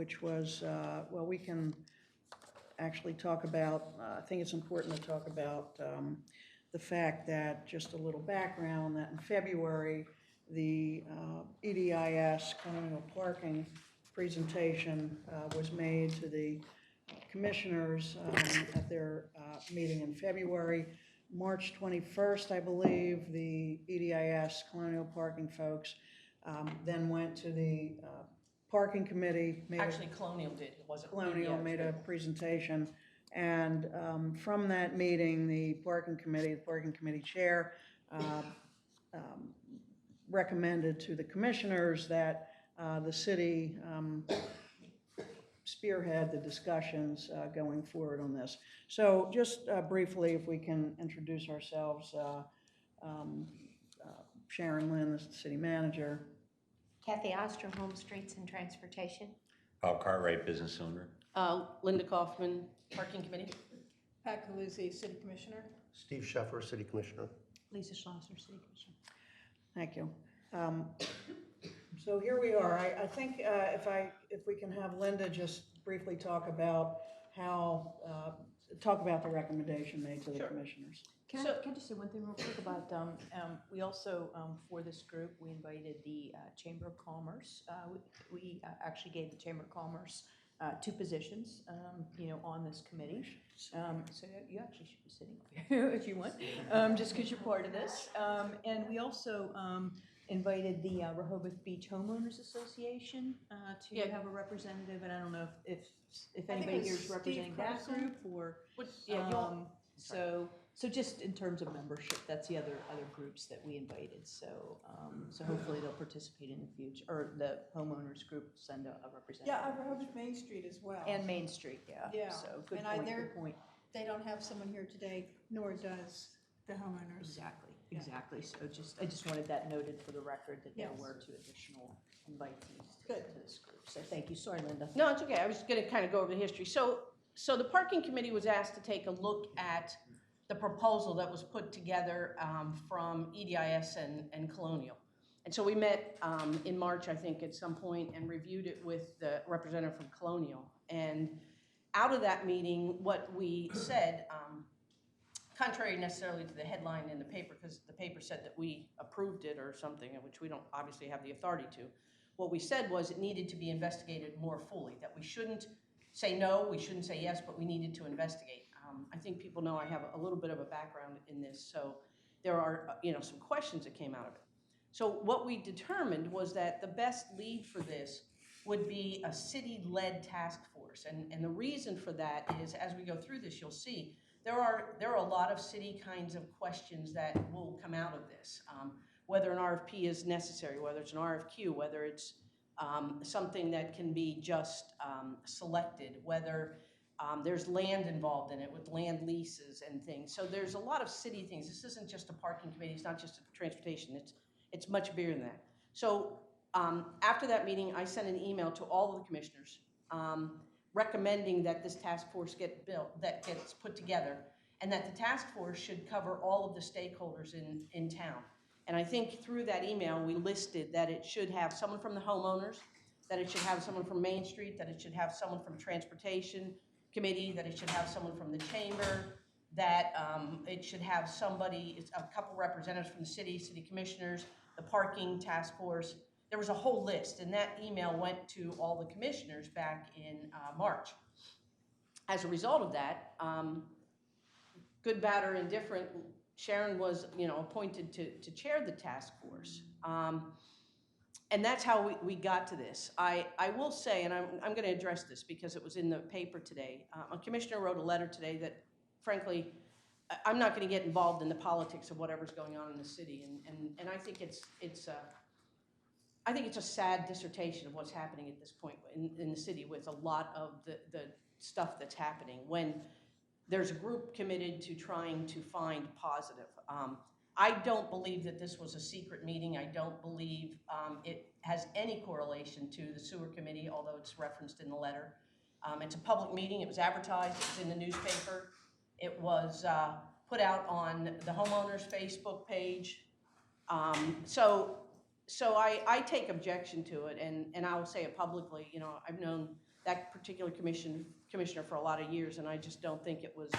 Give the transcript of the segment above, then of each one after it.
which was, well, we can actually talk about, I think it's important to talk about the fact that, just a little background, that in February, the EDIS colonial parking presentation was made to the commissioners at their meeting in February. March 21st, I believe, the EDIS colonial parking folks then went to the parking committee. Actually, Colonial did. It wasn't Colonial EDIS, made right? a presentation, and from that meeting, the parking committee chair recommended to the commissioners that the city spearhead the discussions going forward on this. So just briefly, if we can introduce ourselves, Sharon Lynn, the city manager. Kathy Oster, Home Streets and Transportation. Bob Cartwright, business owner. Linda Kaufman, Parking Committee. Pat Caluzzi, City Commissioner. Steve Sheffer, City Commissioner. Lisa Schlosser, City Commissioner. Thank you. So here we are. I think if we can have Linda just briefly talk about how, talk about the recommendation made to the commissioners. Can I just say one thing real quick about, we also, for this group, we invited the Chamber of Commerce. We actually gave the Chamber of Commerce 2 positions, on this committee. So you actually should be sitting up here if you want, just because you're part of this. And we also invited the Rehoboth Beach Homeowners Association to have a representative, and I don't know if anybody here is representing that group or. So just in terms of membership, that's the other groups that we invited. So so hopefully they'll participate in the future, or the homeowners group will send a representative. Yeah, I Rehoboth Main Street as well. And Main Street, yeah. Yeah. So good And point, they're- good point. They don't have someone here today, nor does the homeowners. Exactly. So I just wanted that noted for the record that there Yes. were 2 additional invitees to Good. this group. So thank you. Sorry, Linda. No, it's okay. I was going to kind of go over the history. So the Parking Committee was asked to take a look at the proposal that was put together from EDIS and Colonial. And so we met in March, I think, at some point, and reviewed it with the representative from Colonial. And out of that meeting, what we said, contrary necessarily to the headline in the paper, because the paper said that we approved it or something, which we don't obviously have the authority to, what we said was it needed to be investigated more fully, that we shouldn't say no, we shouldn't say yes, but we needed to investigate. I think people know I have a little bit of a background in this, so there are some questions that came out of it. So what we determined was that the best lead for this would be a city-led task force, and the reason for that is, as we go through this, you'll see there are a lot of city kinds of questions that will come out of this. Whether an RFP is necessary, whether it's an RFQ, whether it's something that can be just selected, whether there's land involved in it with land leases and things. So there's a lot of city things. This isn't just a parking committee. It's not just a transportation. It's much bigger than that. So after that meeting, I sent an email to all of the commissioners recommending that this task force gets put together, and that the task force should cover all of the stakeholders in town. And I think through that email, we listed that it should have someone from the homeowners, that it should have someone from Main Street, that it should have someone from Transportation Committee, that it should have someone from the Chamber, that it should have a couple representatives from the city commissioners, the parking task force. There was a whole list, and that email went to all the commissioners back in March. As a result of that, good, bad, or indifferent, Sharon was, appointed to chair the task force. And that's how we got to this. I will say, and I'm going to address this because it was in the paper today, a commissioner wrote a letter today that, frankly, I'm not going to get involved in the politics of whatever's going on in the city, and I think it's a sad dissertation of what's happening at this point in the city with a lot of the stuff that's happening when there's a group committed to trying to find positive. I don't believe that this was a secret meeting. I don't believe it has any correlation to the sewer committee, although it's referenced in the letter. It's a public meeting. It was advertised. It was in the newspaper. It was put out on the homeowners' Facebook page. So so I take objection to it, and I will say it publicly. You know, I've known that particular commissioner for a lot of years, and I just don't think it was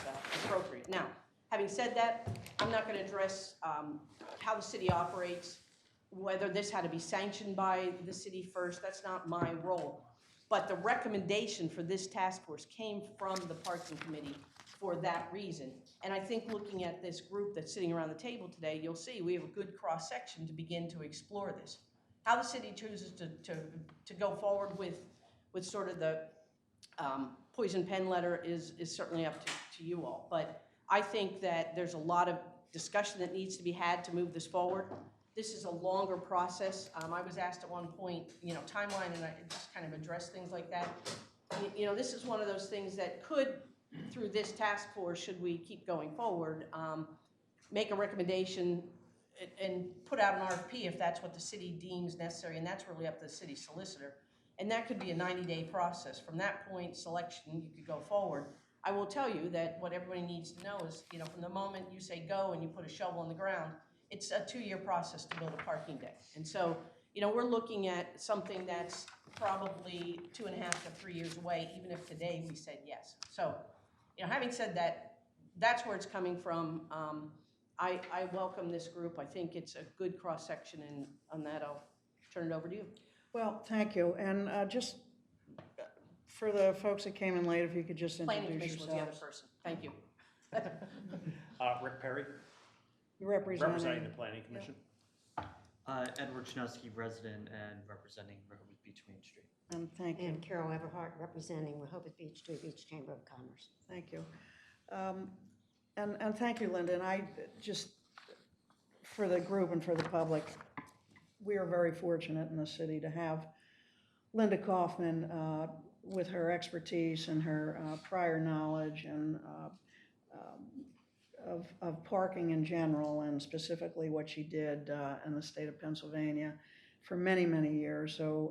appropriate. Now, having said that, I'm not going to address how the city operates, whether this had to be sanctioned by the city first. That's not my role. But the recommendation for this task force came from the parking committee for that reason. And I think looking at this group that's sitting around the table today, you'll see we have a good cross-section to begin to explore this. How the city chooses to go forward with sort of the poison pen letter is certainly up to you all. But I think that there's a lot of discussion that needs to be had to move this forward. This is a longer process. I was asked at one point, you know, timeline, and I just kind of addressed things like that. You know, this is one of those things that could, through this task force, should we keep going forward, make a recommendation and put out an RFP if that's what the city deems necessary, and that's really up to the city solicitor. And that could be a 90-day process. From that point, selection, you could go forward. I will tell you that what everybody needs to know is, you know, from the moment you say go and you put a shovel in the ground, it's a 2-year process to build a parking deck. And so, you know, we're looking at something that's probably 2.5 to 3 years away, even if today we said yes. So, you know, having said that, that's where it's coming from. I welcome this group. I think it's a good cross-section, and on that, I'll turn it over to you. Well, thank you. And just for the folks that came in late, if you could just Planning introduce Commission was the other yourselves. person. Thank you. Rick Perry, You're representing the Planning Commission. Edward Chinowski, resident and representing Rehoboth Beach Main Street. And thank you. And Carol Everhart, representing Rehoboth Beach, Dewey Beach Chamber of Commerce. Thank you. And thank you, Linda. And I just, for the group and for the public, we are very fortunate in the city to have Linda Kaufman with her expertise and her prior knowledge and of parking in general, and specifically what she did in the state of Pennsylvania for many, many years. So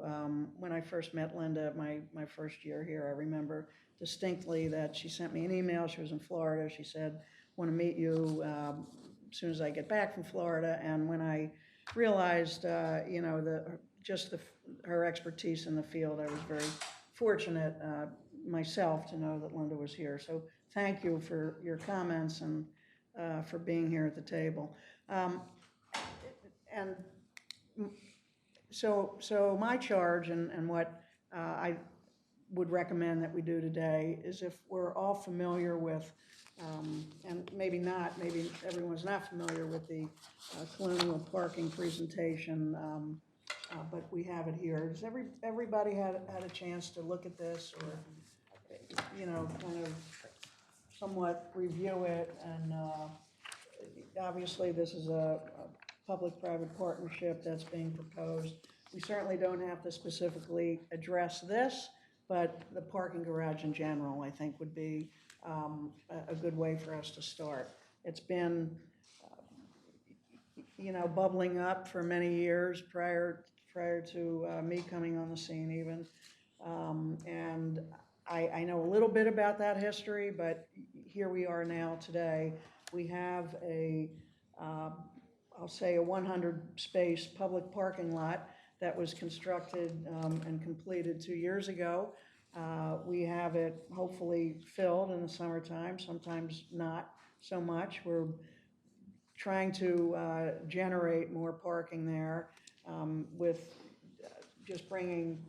when I first met Linda, my first year here, I remember distinctly that she sent me an email. She was in Florida. She said, want to meet you as soon as I get back from Florida. And when I realized, you know, her expertise in the field, I was very fortunate myself to know that Linda was here. So thank you for your comments and for being here at the table. And so my charge and what I would recommend that we do today is, if we're all familiar with, and maybe not, maybe everyone's not familiar with the colonial parking presentation, but we have it here. Does everybody had a chance to look at this, or, you know, kind of somewhat review it? And obviously this is a public-private partnership that's being proposed. We certainly don't have to specifically address this, but the parking garage in general, I think, would be a good way for us to start. It's been, you know, bubbling up for many years prior to me coming on the scene even. And I know a little bit about that history, but here we are now today. We have I'll say a 100-space public parking lot that was constructed and completed 2 years ago. We have it hopefully filled in the summertime, sometimes not so much. We're trying to generate more parking there with just bringing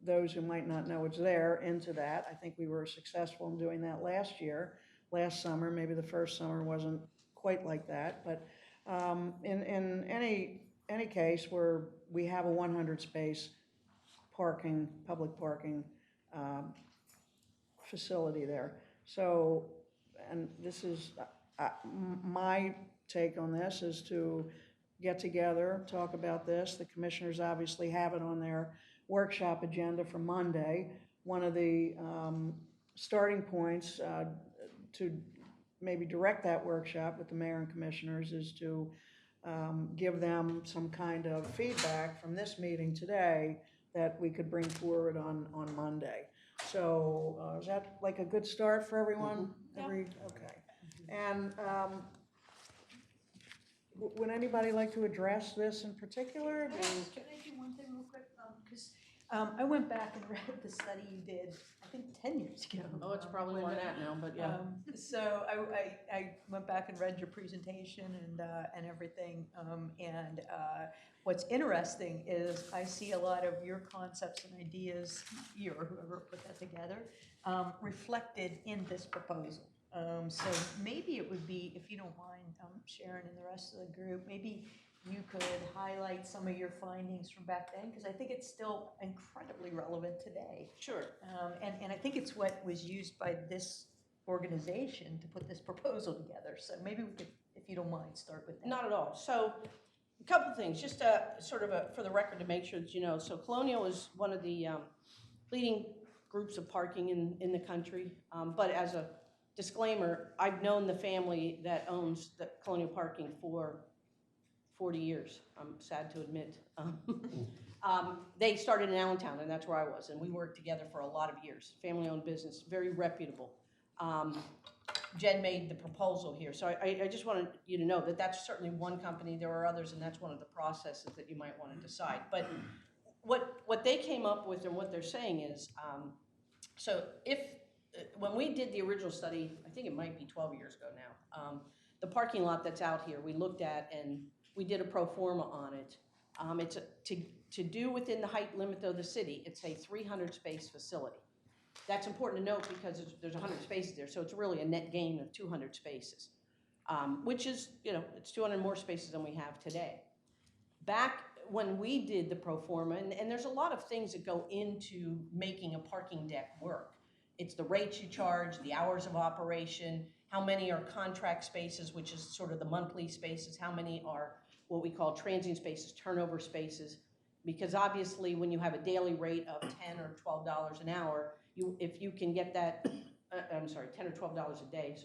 those who might not know it's there into that. I think we were successful in doing that last summer. Maybe the first summer wasn't quite like that, but in any case where we have a 100-space public parking facility there. So, and this is my take on this, is to get together, talk about this. The commissioners obviously have it on their workshop agenda for Monday. One of the starting points to maybe direct that workshop with the mayor and commissioners is to give them some kind of feedback from this meeting today that we could bring forward on Monday. So is that like a good start for everyone? Yeah. Okay. And Would anybody like to address this in particular? Can I do one thing real quick? Because I went back and read the study you did, I think 10 years ago. Oh, it's probably more than that now, but yeah. So I went back and read your presentation and everything. What's interesting is I see a lot of your concepts and ideas, you or whoever put that together, reflected in this proposal. So maybe it would be, if you don't mind, Sharon and the rest of the group, maybe you could highlight some of your findings from back then, because I think it's still incredibly relevant today. Sure. And I think it's what was used by this organization to put this proposal together. So maybe we could, if you don't mind, start with that. Not at all. So a couple things, just sort of for the record to make sure that you know. So Colonial is one of the leading groups of parking in the country. But as a disclaimer, I've known the family that owns the Colonial Parking for 40 years, I'm sad to admit. They started in Allentown, and that's where I was, and we worked together for a lot of years. Family-owned business, very reputable. Jen made the proposal here, so I just wanted you to know that that's certainly one company. There are others, and that's one of the processes that you might want to decide. But what they came up with and what they're saying is, so when we did the original study, I think it might be 12 years ago now, the parking lot that's out here, we looked at and we did a pro forma on it. It's to do within the height limit of the city, it's a 300 space facility. That's important to note because there's 100 spaces there, so it's really a net gain of 200 spaces, which is, it's 200 more spaces than we have today. Back when we did the pro forma, and there's a lot of things that go into making a parking deck work. It's the rates you charge, the hours of operation, how many are contract spaces, which is sort of the monthly spaces, how many are what we call transient spaces, turnover spaces, because obviously when you have a daily rate of $10 or $12 an hour, if you can get that, $10 or $12 a day,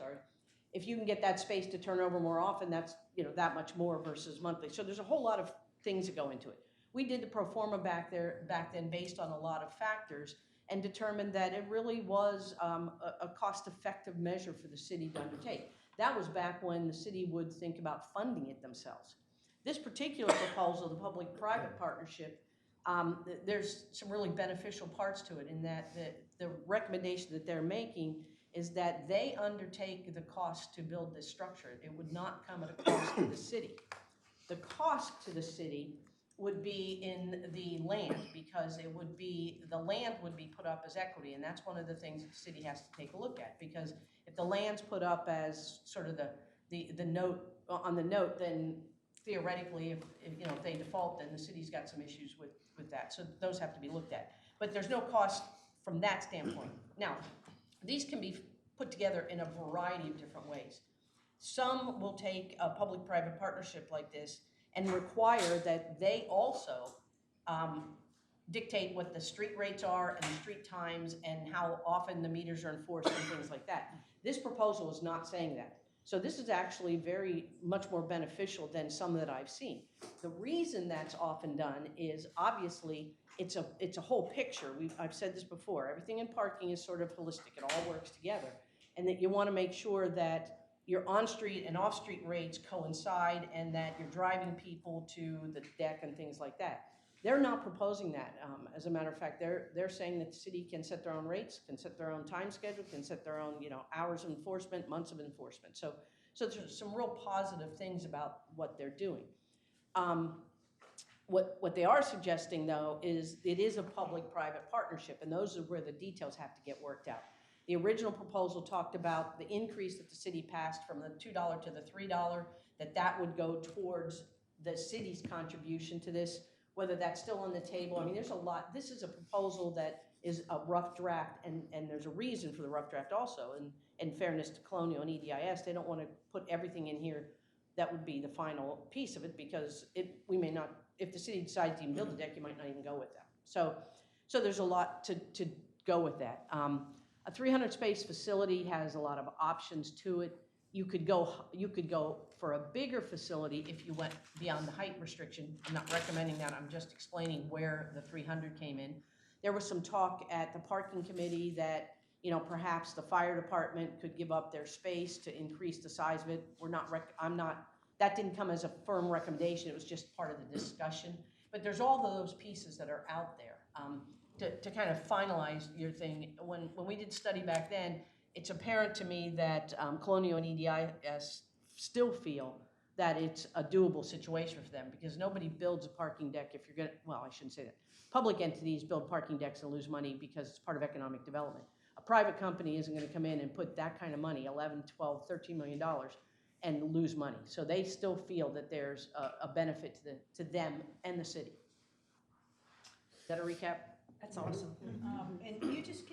if you can get that space to turn over more often, that's that much more versus monthly. So there's a whole lot of things that go into it. We did the pro forma back then based on a lot of factors and determined that it really was a cost-effective measure for the city to undertake. That was back when the city would think about funding it themselves. This particular proposal, the public-private partnership, there's some really beneficial parts to it in that the recommendation that they're making is that they undertake the cost to build this structure. It would not come at a cost to the city. The cost to the city would be in the land because the land would be put up as equity, and that's one of the things that the city has to take a look at, because if the land's put up as sort of the note on the note, then theoretically if they default, then the city's got some issues with that. So those have to be looked at. But there's no cost from that standpoint. Now, these can be put together in a variety of different ways. Some will take a public-private partnership like this and require that they also dictate what the street rates are and the street times and how often the meters are enforced and things like that. This proposal is not saying that. So this is actually very much more beneficial than some that I've seen. The reason that's often done is obviously it's a whole picture. I've said this before. Everything in parking is sort of holistic. It all works together. And that you want to make sure that your on-street and off-street rates coincide and that you're driving people to the deck and things like that. They're not proposing that. As a matter of fact, they're saying that the city can set their own rates, can set their own time schedule, can set their own hours of enforcement, months of enforcement. So there's some real positive things about what they're doing. What they are suggesting, though, is it is a public-private partnership, and those are where the details have to get worked out. The original proposal talked about the increase that the city passed from the $2 to the $3, that would go towards the city's contribution to this. Whether that's still on the table, I mean, there's a lot. This is a proposal that is a rough draft, and there's a reason for the rough draft also. And in fairness to Colonial and EDIS, they don't want to put everything in here that would be the final piece of it, because we may not, if the city decides to even build the deck, you might not even go with that. So there's a lot to go with that. A 300 space facility has a lot of options to it. You could go for a bigger facility if you went beyond the height restriction. I'm not recommending that. I'm just explaining where the 300 came in. There was some talk at the parking committee that perhaps the fire department could give up their space to increase the size of it. I'm not that didn't come as a firm recommendation, it was just part of the discussion. But there's all of those pieces that are out there. To kind of finalize your thing, when we did study back then, it's apparent to me that Colonial and EDIS still feel that it's a doable situation for them, because nobody builds a parking deck if you're gonna, well, I shouldn't say that. Public entities build parking decks and lose money because it's part of economic development. A private company isn't gonna come in and put that kind of money, 11, 12, $13 million, and lose money. So they still feel that there's a benefit to them and the city. Is that a recap? That's awesome. And can you just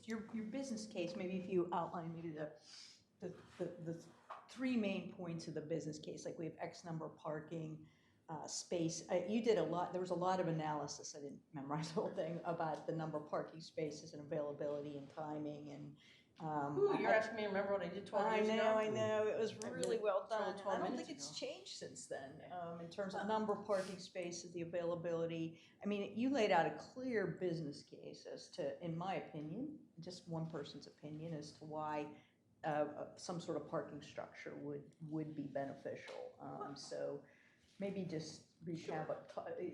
your business case, maybe if you outline maybe the three main points of the business case, like we have X number of parking, space. You did a lot, there was a lot of analysis, I didn't memorize the whole thing, about the number of parking spaces and availability and timing and. Ooh, you're asking me to remember what I did 12 years ago? I know, it was really well done. 12 I don't minutes think it's ago. changed since then, in terms of number of parking spaces, the availability. I mean, you laid out a clear business case as to, in my opinion, just one person's opinion, as to why some sort of parking structure would be beneficial. So maybe just recap,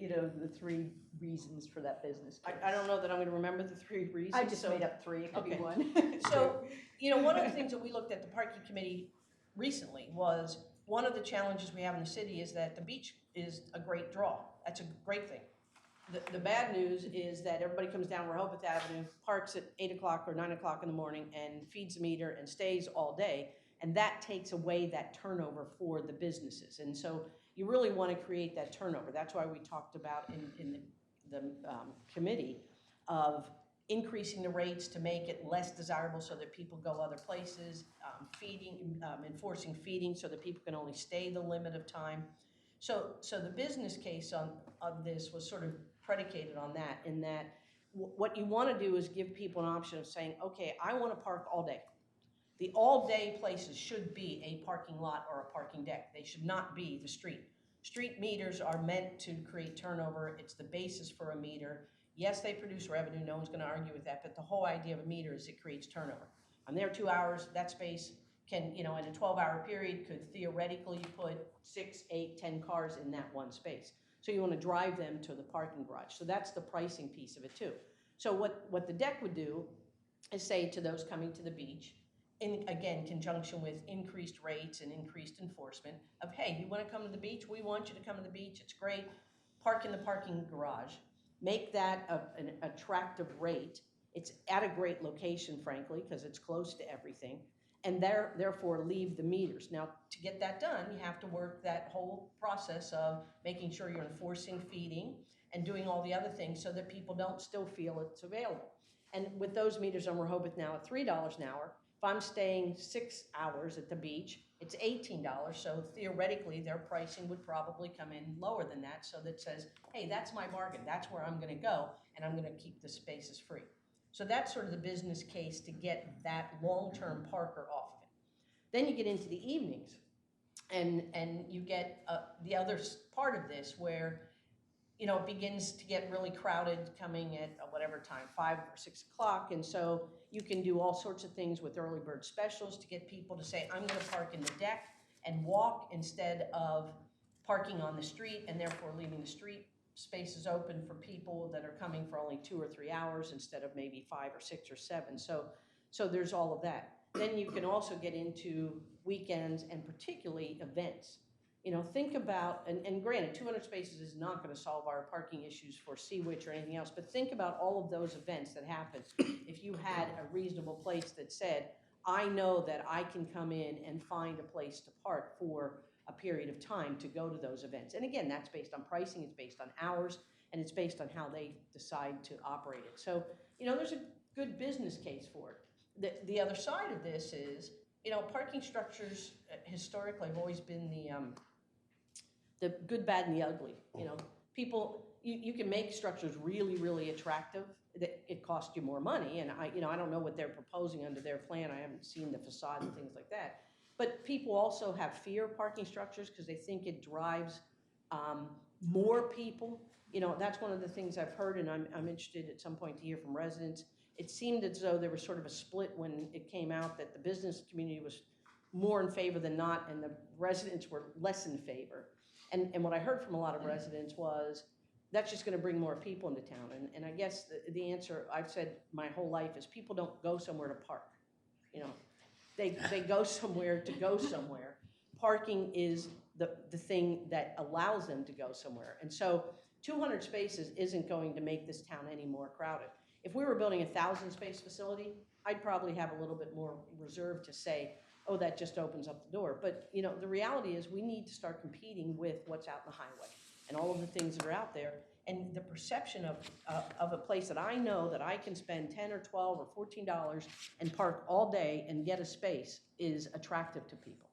the three reasons for that business case. I don't know that I'm going to remember the three reasons. I just so- made up three, it could be Okay. one. So, one of the things that we looked at the parking committee recently was, one of the challenges we have in the city is that the beach is a great draw. That's a great thing. The bad news is that everybody comes down Rehoboth Avenue, parks at 8 o'clock or 9 o'clock in the morning, and feeds the meter and stays all day, and that takes away that turnover for the businesses. And so you really want to create that turnover. That's why we talked about in the committee of increasing the rates to make it less desirable so that people go other places, enforcing feeding so that people can only stay the limit of time. So the business case of this was sort of predicated on that, in that what you want to do is give people an option of saying, okay, I want to park all day. The all-day places should be a parking lot or a parking deck. They should not be the street. Street meters are meant to create turnover. It's the basis for a meter. Yes, they produce revenue. No one's going to argue with that. But the whole idea of a meter is it creates turnover. I'm there 2 hours. That space can, in a 12-hour period, could theoretically put 6, 8, 10 cars in that one space. So you want to drive them to the parking garage. So that's the pricing piece of it too. So what the deck would do is say to those coming to the beach, in, again, conjunction with increased rates and increased enforcement of, hey, you want to come to the beach? We want you to come to the beach. It's great. Park in the parking garage. Make that an attractive rate. It's at a great location, frankly, because it's close to everything. And therefore leave the meters. Now, to get that done, you have to work that whole process of making sure you're enforcing feeding and doing all the other things so that people don't still feel it's available. And with those meters on Rehoboth now at $3 an hour, if I'm staying 6 hours at the beach, it's $18. So theoretically, their pricing would probably come in lower than that. So that says, hey, that's my bargain. That's where I'm going to go, and I'm going to keep the spaces free. So that's sort of the business case to get that long-term parker off of it. Then you get into the evenings, and you get the other part of this where, it begins to get really crowded coming at whatever time, 5 or 6 o'clock. And so you can do all sorts of things with early bird specials to get people to say, I'm going to park in the deck and walk instead of parking on the street, and therefore leaving the street spaces open for people that are coming for only 2 or 3 hours instead of maybe 5 or 6 or 7. So there's all of that. Then you can also get into weekends and particularly events. Think about, and granted, 200 spaces is not going to solve our parking issues for Seawitch or anything else, but think about all of those events that happen. If you had a reasonable place that said, I know that I can come in and find a place to park for a period of time to go to those events. And again, that's based on pricing, it's based on hours, and it's based on how they decide to operate it. So, there's a good business case for it. The other side of this is, parking structures historically have always been the good, bad, and the ugly. People, you can make structures really, really attractive. It costs you more money, and I don't know what they're proposing under their plan. I haven't seen the facade and things like that. But people also have fear of parking structures because they think it drives more people. That's one of the things I've heard, and I'm interested at some point to hear from residents. It seemed as though there was sort of a split when it came out that the business community was more in favor than not, and the residents were less in favor. And what I heard from a lot of residents was, that's just gonna bring more people into town. And I guess the answer I've said my whole life is people don't go somewhere to park. You know, they go somewhere to go somewhere. Parking is the thing that allows them to go somewhere. And so 200 spaces isn't going to make this town any more crowded. If we were building a 1,000-space facility, I'd probably have a little bit more reserve to say, oh, that just opens up the door. But, you know, the reality is we need to start competing with what's out in the highway and all of the things that are out there. And the perception of a place that I know that I can spend $10 or $12 or $14 and park all day and get a space is attractive to people.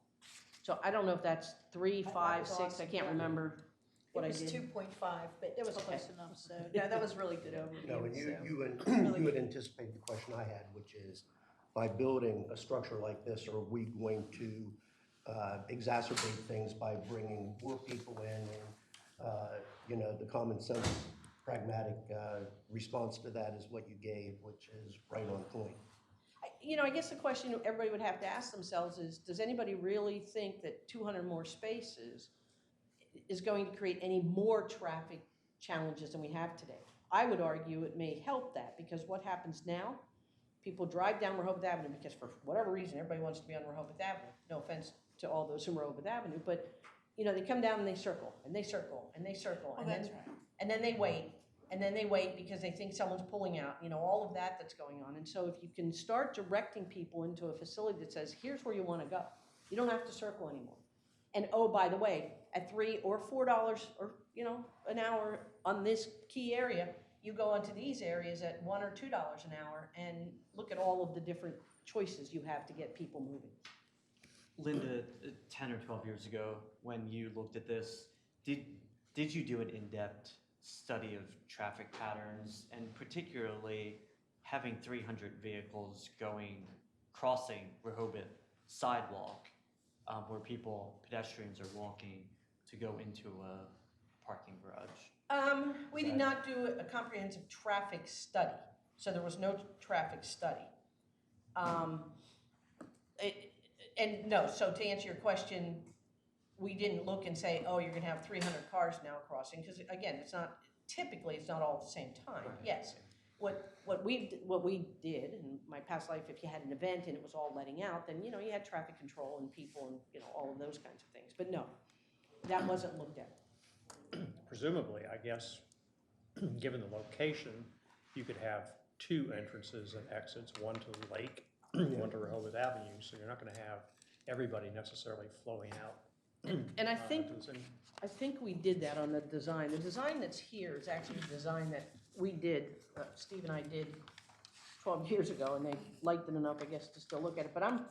So I don't know if that's 3, 5, 6, I can't remember what I It was did. 2.5, but it was close enough, so, no, that was really good overview. No, and so. you had anticipated the question I had, which is, by building a structure like this, are we going to exacerbate things by bringing more people in? And, you know, the common sense, pragmatic response to that is what you gave, which is right on point. You know, I guess the question everybody would have to ask themselves is, does anybody really think that 200 more spaces is going to create any more traffic challenges than we have today? I would argue it may help that, because what happens now, people drive down Rehoboth Avenue because for whatever reason, everybody wants to be on Rehoboth Avenue. No offense to all those who Rehoboth Avenue, but you know, they come down and they circle, and they circle, and they circle, Oh, and that's then, right. and then they wait, and then they wait because they think someone's pulling out, you know, all of that that's going on. And so if you can start directing people into a facility that says, here's where you want to go. You don't have to circle anymore. And oh, by the way, at $3 or $4 or, you know, an hour on this key area, you go into these areas at $1 or $2 an hour and look at all of the different choices you have to get people moving. Linda, 10 or 12 years ago, when you looked at this, did you do an in-depth study of traffic patterns, and particularly having 300 vehicles crossing Rehoboth sidewalk, where pedestrians are walking to go into a parking garage? We did not do a comprehensive traffic study, so there was no traffic study. And no, so to answer your question, we didn't look and say, oh, you're gonna have 300 cars now crossing, because again, typically it's not all at the same time, yes. What we did, in my past life, if you had an event and it was all letting out, then, you know, you had traffic control and people and, you know, all of those kinds of things, but no, that wasn't looked at. Presumably, I guess, given the location, you could have 2 entrances and exits, one to the lake, one to Rehoboth Avenue, so you're not gonna have everybody necessarily flowing out. And I to the think we did that on the design. The design that's here is actually the design that we did, Steve and I did 12 years ago, and they liked it enough, I guess, to still look at it. But I'm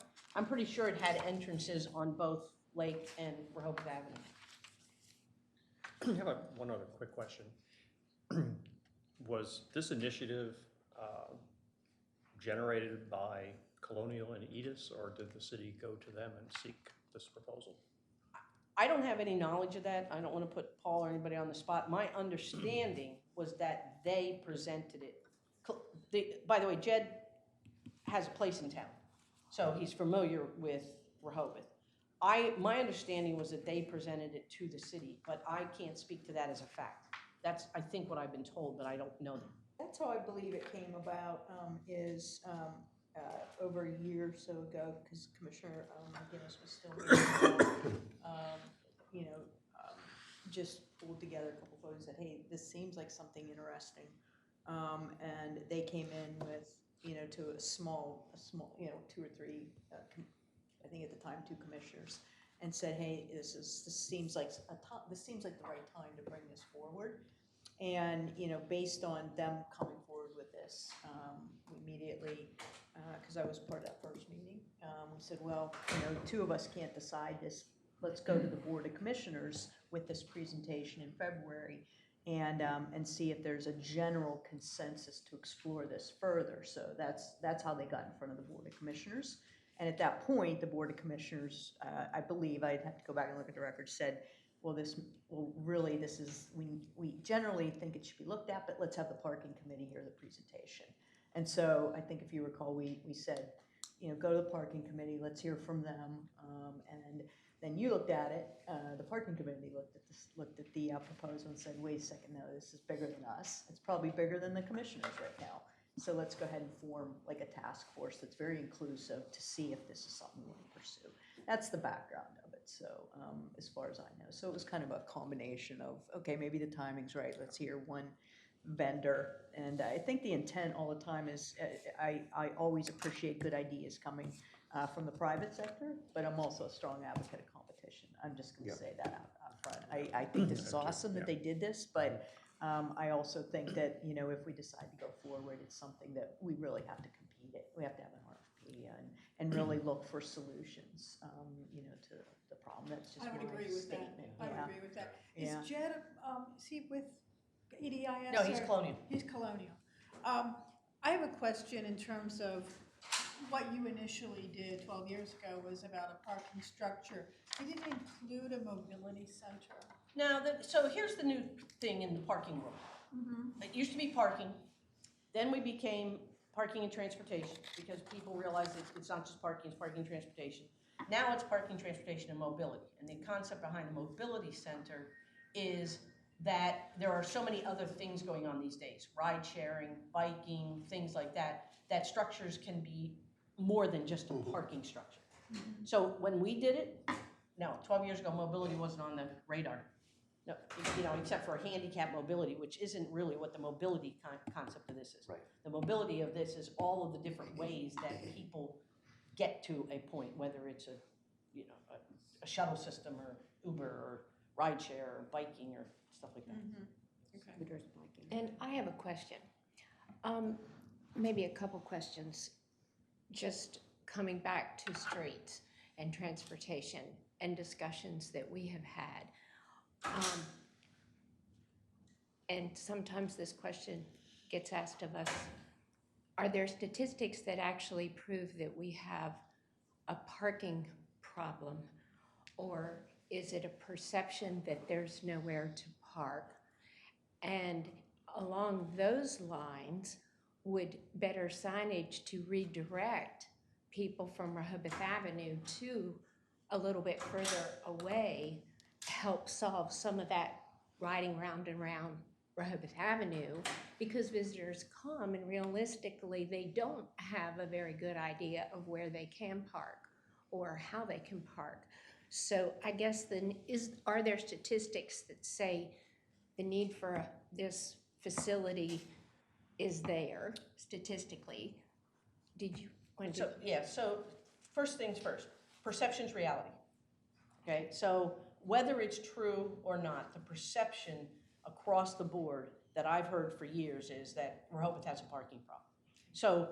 pretty sure it had entrances on both Lake and Rehoboth Avenue. I have one other quick question. Was this initiative generated by Colonial and EDiS, or did the city go to them and seek this proposal? I don't have any knowledge of that. I don't want to put Paul or anybody on the spot. My understanding was that they presented it. By the way, Jed has a place in town, so he's familiar with Rehoboth. My understanding was that they presented it to the city, but I can't speak to that as a fact. That's, I think, what I've been told, but I don't know that. That's how I believe it came about, over a year or so ago, because Commissioner McGinnis was still just pulled together a couple photos and said, hey, this seems like something interesting. And they came in with, to a small, 2 or 3, I think at the time 2 commissioners, and said, hey, this seems like the right time to bring this forward. And, based on them coming forward with this, we immediately, because I was part of that first meeting, we said, well, 2 of us can't decide this. Let's go to the Board of Commissioners with this presentation in February and see if there's a general consensus to explore this further. So that's how they got in front of the Board of Commissioners. And at that point, the Board of Commissioners, I believe, I'd have to go back and look at the record, said, we generally think it should be looked at, but let's have the parking committee hear the presentation. And so I think if you recall, we said, go to the parking committee, let's hear from them. And then you looked at it, the parking committee looked at the proposal and said, wait a second, no, this is bigger than us. It's probably bigger than the commissioners right now. So let's go ahead and form like a task force that's very inclusive to see if this is something we want to pursue. That's the background of it, so as far as I know. So it was kind of a combination of, okay, maybe the timing's right, let's hear one vendor. And I think the intent all the time is, I always appreciate good ideas coming from the private sector, but I'm also a strong advocate of competition. I'm just gonna say that out front. I think this is awesome that they did this, but I also think that, if we decide to go forward, it's something that we really have to compete it. We have to have an RFP and really look for solutions, to the problem. That's just I my would agree with that. statement. I would Yeah. agree with that. Yeah. Is Jed, is he with EDIS? No, he's or- Colonial. He's Colonial. I have a question in terms of what you initially did 12 years ago was about a parking structure. You didn't include a mobility center. Now, so here's the new thing in the parking world. It used to be parking, then we became parking and transportation, because people realized it's not just parking, it's parking and transportation. Now it's parking, transportation, and mobility. And the concept behind a mobility center is that there are so many other things going on these days, ride sharing, biking, things like that, that structures can be more than just a parking structure. So when we did it, no, 12 years ago, mobility wasn't on the radar. No, except for handicap mobility, which isn't really what the mobility concept of this is. Right. The mobility of this is all of the different ways that people get to a point, whether it's a shuttle system or Uber or rideshare or biking or stuff like that. Scooters, biking. And I have a question, maybe a couple questions, just coming back to streets and transportation and discussions that we have had. And sometimes this question gets asked of us, are there statistics that actually prove that we have a parking problem? Or is it a perception that there's nowhere to park? And along those lines, would better signage to redirect people from Rehoboth Avenue to a little bit further away help solve some of that riding round and round Rehoboth Avenue? Because visitors come and realistically they don't have a very good idea of where they can park or how they can park. So I guess then are there statistics that say the need for this facility is there statistically? So first things first, perception's reality. Okay, so whether it's true or not, the perception across the board that I've heard for years is that Rehoboth has a parking problem. So,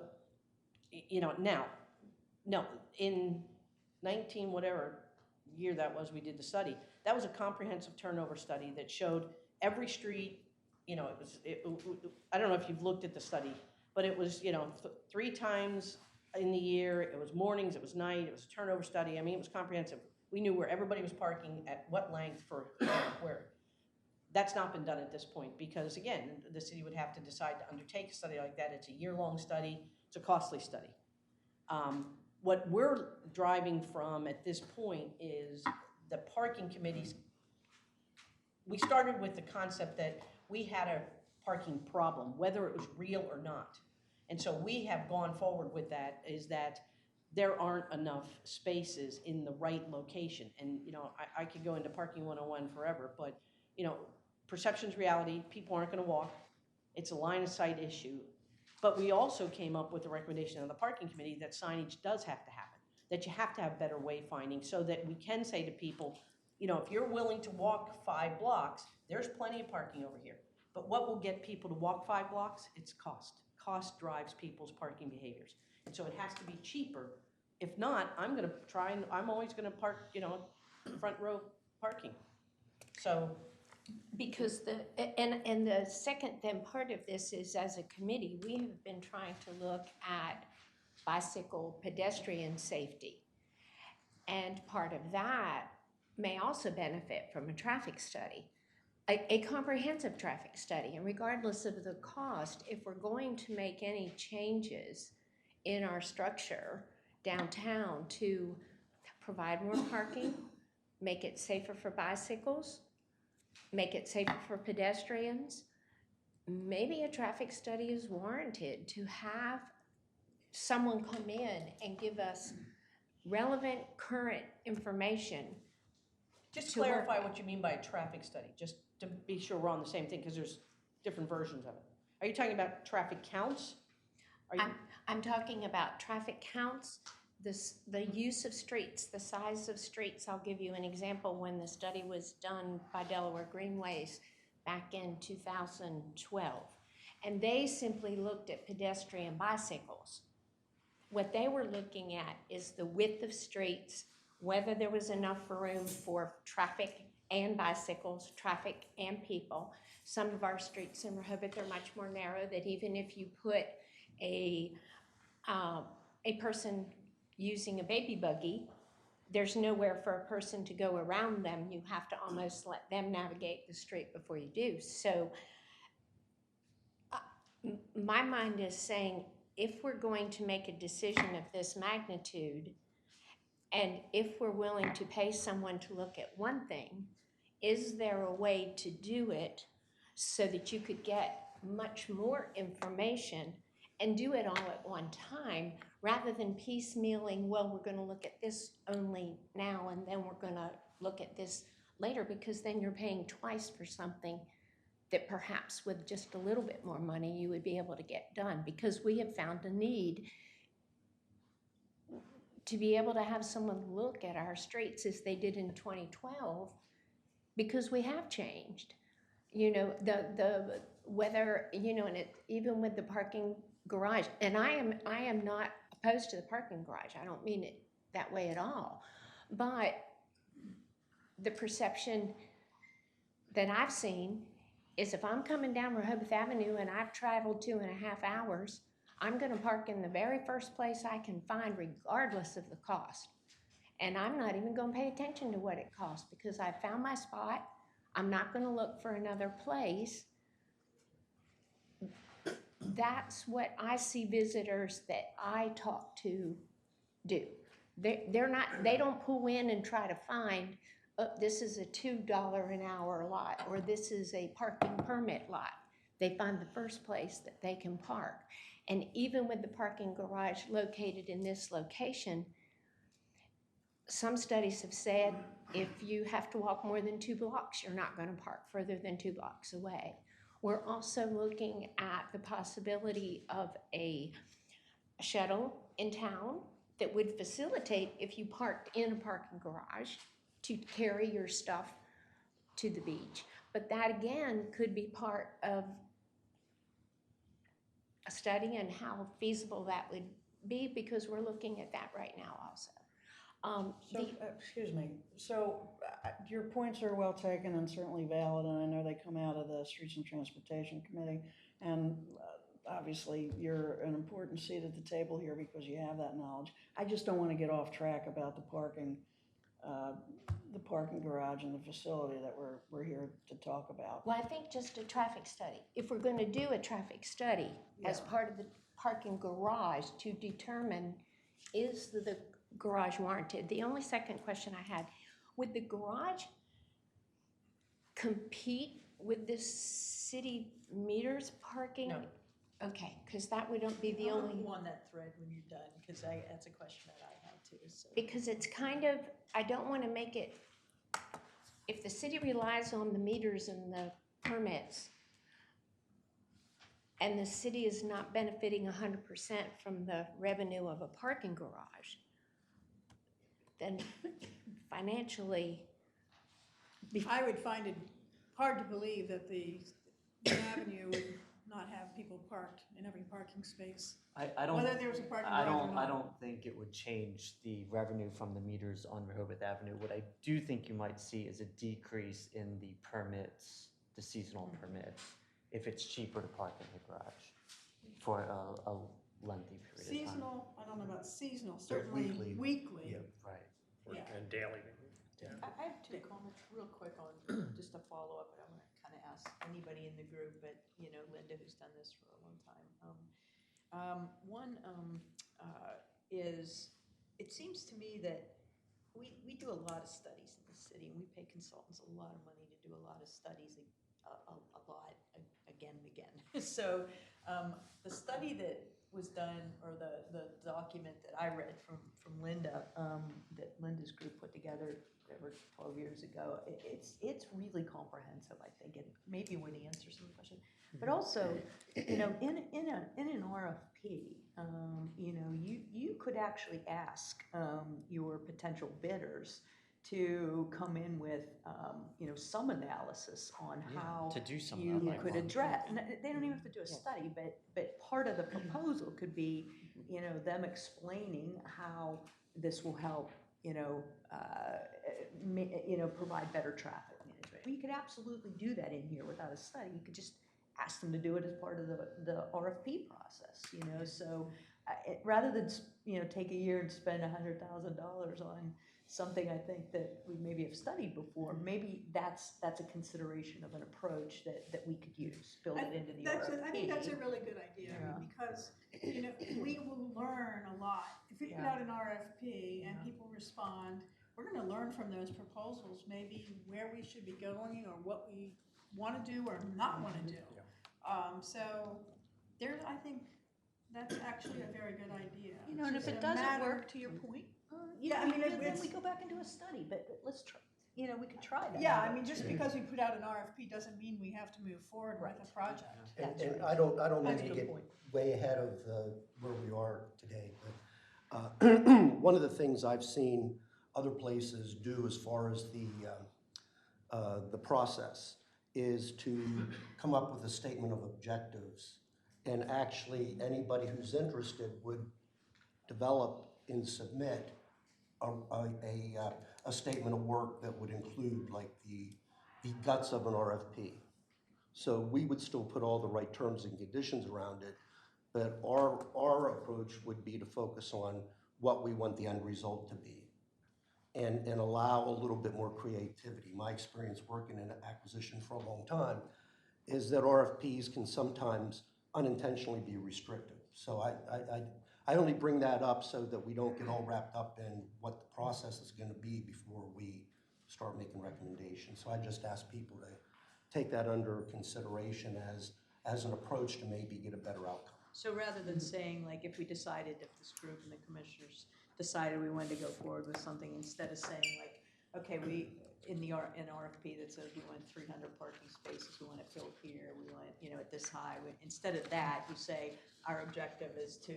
in 19 whatever year that was, we did the study. That was a comprehensive turnover study that showed every street, I don't know if you've looked at the study, but it was, 3 times in the year, it was mornings, it was night, it was a turnover study. I mean, it was comprehensive. We knew where everybody was parking, at what length for where. That's not been done at this point because, again, the city would have to decide to undertake a study like that. It's a year-long study. It's a costly study. What we're driving from at this point is the parking committees. We started with the concept that we had a parking problem, whether it was real or not. And so we have gone forward with that, is that there aren't enough spaces in the right location. And, I could go into parking 101 forever, but, perception's reality, people aren't gonna walk. It's a line of sight issue. But we also came up with a recommendation on the parking committee that signage does have to happen, that you have to have better wayfinding so that we can say to people, if you're willing to walk 5 blocks, there's plenty of parking over here. But what will get people to walk 5 blocks? It's cost. Cost drives people's parking behaviors. And so it has to be cheaper. If not, I'm always gonna park, front row parking. So. Because and the second then part of this is, as a committee, we have been trying to look at bicycle pedestrian safety. And part of that may also benefit from a traffic study, a comprehensive traffic study. And regardless of the cost, if we're going to make any changes in our structure downtown to provide more parking, make it safer for bicycles, make it safer for pedestrians. Maybe a traffic study is warranted to have someone come in and give us relevant, current information. Just to work clarify with. what you mean by a traffic study, just to be sure we're on the same thing, because there's different versions of it. Are you talking about traffic counts? Are you, I'm talking about traffic counts, the use of streets, the size of streets. I'll give you an example. When the study was done by Delaware Greenways back in 2012, and they simply looked at pedestrian bicycles. What they were looking at is the width of streets, whether there was enough room for traffic and bicycles, traffic and people. Some of our streets in Rehoboth are much more narrow, that even if you put a person using a baby buggy, there's nowhere for a person to go around them. You have to almost let them navigate the street before you do. So my mind is saying, if we're going to make a decision of this magnitude, and if we're willing to pay someone to look at one thing, is there a way to do it so that you could get much more information and do it all at one time, rather than piecemealing, well, we're going to look at this only now and then we're going to look at this later, because then you're paying twice for something that perhaps with just a little bit more money you would be able to get done. Because we have found a need to be able to have someone look at our streets as they did in 2012, because we have changed. You know, the whether, you know, and it, even with the parking garage, and I am not opposed to the parking garage. I don't mean it that way at all. But the perception that I've seen is, if I'm coming down Rehoboth Avenue and I've traveled 2.5 hours, I'm going to park in the very first place I can find, regardless of the cost. And I'm not even going to pay attention to what it costs, because I found my spot. I'm not going to look for another place. That's what I see visitors that I talk to do. They don't pull in and try to find, oh, this is a $2 an hour lot, or this is a parking permit lot. They find the first place that they can park. And even with the parking garage located in this location, some studies have said if you have to walk more than 2 blocks, you're not going to park further than 2 blocks away. We're also looking at the possibility of a shuttle in town that would facilitate, if you parked in a parking garage, to carry your stuff to the beach. But that again could be part of a study and how feasible that would be, because we're looking at that right now also. Excuse me, so your points are well taken and certainly valid, and I know they come out of the Streets and Transportation Committee, and obviously you're an important seat at the table here because you have that knowledge. I just don't want to get off track about the parking garage and the facility that we're here to talk about. Well, I think just a traffic study. If we're going to do a traffic study as part of the parking garage to determine, is the garage warranted? The only second question I had, would the garage compete with the city meters parking? No. Okay, because that wouldn't be the only. On that thread when you're done, because that's a question that I had too. So. Because it's kind of, I don't want to make it, if the city relies on the meters and the permits, and the city is not benefiting 100% from the revenue of a parking garage, then financially. I would find it hard to believe that the avenue would not have people parked in every parking space. I don't. Whether there was a parking garage or not. I don't think it would change the revenue from the meters on Rehoboth Avenue. What I do think you might see is a decrease in the permits, the seasonal permits, if it's cheaper to park in the garage for a lengthy period of time. Seasonal, I don't know about seasonal, They're certainly weekly. Yeah. Right. Yeah. And daily. Yeah. I have 2 comments real quick on just a follow up, but I want to kind of ask anybody in the group, but you know, Linda, who's done this for a long time. One is it seems to me that we do a lot of studies in the city, and we pay consultants a lot of money to do a lot of studies, a lot, again and again. So the study that was done, or the document that I read from Linda, that Linda's group put together over 12 years ago, it's really comprehensive, I think, and maybe would answer some of the questions. But also, you know, in an RFP, you know, you could actually ask your potential bidders to come in with, you know, some analysis on how To do some of you that might could work. address, and they don't even have to do a study, but part of the proposal could be, you know, them explaining how this will help, you know, provide better traffic management. You could absolutely do that in here without a study. You could just ask them to do it as part of the RFP process, you know. So rather than, you know, take a year and spend $100,000 on something I think that we maybe have studied before, maybe that's a consideration of an approach that we could use, build it into the RFP. I think that's a really good idea, Yeah. because, you know, we will learn a lot. If we put Yeah. out an RFP and people respond, we're gonna learn from those proposals, maybe where we should be going, or what we wanna do or not wanna do. So there, I think that's actually a very good idea. You know, and It's if just it a doesn't matter- work, to your point, Yeah, I mean, then it's- we go back and do a study, but let's try, you know, we could try that. Yeah, I mean, just because we put out an RFP doesn't mean we have to move forward with a project. That's And right. I don't That's mean a to good get point. way ahead of where we are today, but one of the things I've seen other places do as far as the process is to come up with a statement of objectives. And actually, anybody who's interested would develop and submit a statement of work that would include like the guts of an RFP. So we would still put all the right terms and conditions around it, but our approach would be to focus on what we want the end result to be and allow a little bit more creativity. My experience working in acquisition for a long time is that RFPs can sometimes unintentionally be restrictive. So I only bring that up so that we don't get all wrapped up in what the process is going to be before we start making recommendations. So I just ask people to take that under consideration as an approach to maybe get a better outcome. So rather than saying, like, if we decided, if this group and the commissioners decided we wanted to go forward with something, instead of saying like, okay, in RFP that says we want 300 parking spaces, we want it filled here, we want, you know, at this high. Instead of that, you say, our objective is to,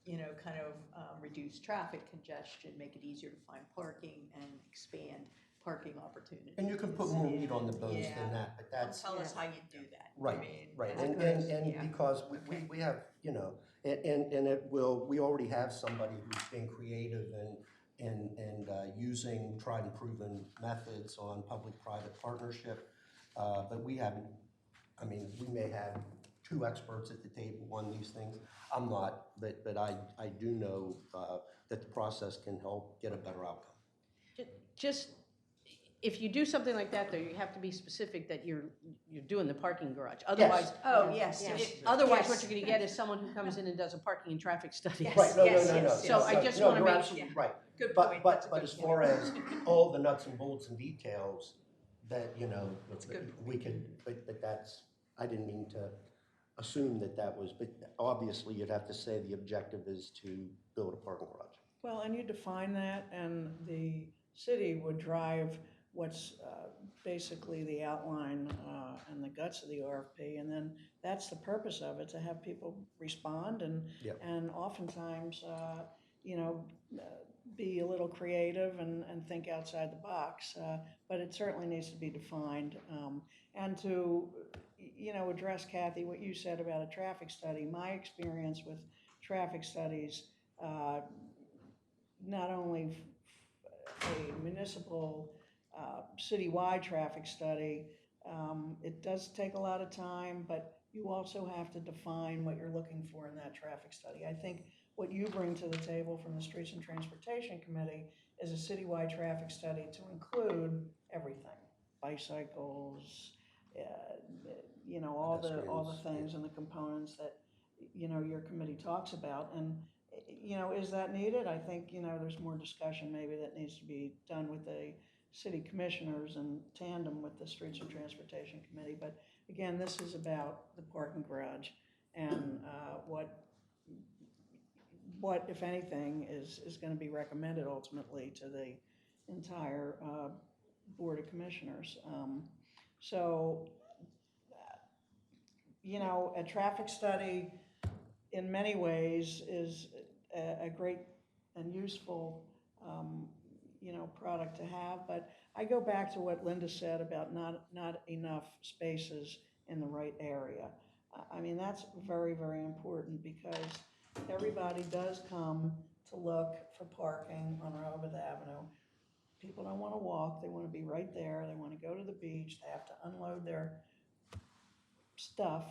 you know, kind of reduce traffic congestion, make it easier to find parking, and expand parking opportunities. And you can put more meat on the bones Yeah. than that, but that's, Tell us how you do that. I right, mean, right. that's And good. Yeah. because Okay. we have, you know, and we already have somebody who's being creative and using tried and proven methods on public-private partnership. But we haven't, I mean, we may have two experts at the table on these things. I'm not, but I do know that the process can help get a better outcome. Just, if you do something like that, though, you have to be specific that you're doing the parking garage. Otherwise, Oh, yes, Yes. yes. otherwise, Yes. what you're gonna get is someone who comes in and does a parking and traffic study. Yes. Right, no. So I just wanna you're make- absolutely right. Good But, point. but, That's a but good as point. far as all the nuts and bolts and details, that, you know, That's a good we could, but that's, I didn't mean to assume that was, but obviously you'd have to say the objective is to build a parking garage. Well, and you define that, and the city would drive what's basically the outline and the guts of the RFP, and then that's the purpose of it, to have people respond and Yep. and oftentimes, you know, be a little creative and think outside the box, but it certainly needs to be defined. And to, you know, address, Kathy, what you said about a traffic study, my experience with traffic studies, not only a municipal citywide traffic study, it does take a lot of time, but you also have to define what you're looking for in that traffic study. I think what you bring to the table from the Streets and Transportation Committee is a citywide traffic study to include everything, bicycles, you know, all the Pedestrians, things and the components that, you know, your committee talks about. And, you know, is that needed? I think, you know, there's more discussion maybe that needs to be done with the city commissioners in tandem with the Streets and Transportation Committee. But again, this is about the parking garage and what, if anything, is going to be recommended ultimately to the entire Board of Commissioners. So, you know, a traffic study in many ways is a great and useful, you know, product to have. But I go back to what Linda said about not enough spaces in the right area. I mean, that's very, very important because everybody does come to look for parking on Rehoboth Avenue. People don't want to walk, they want to be right there, they want to go to the beach, they have to unload their stuff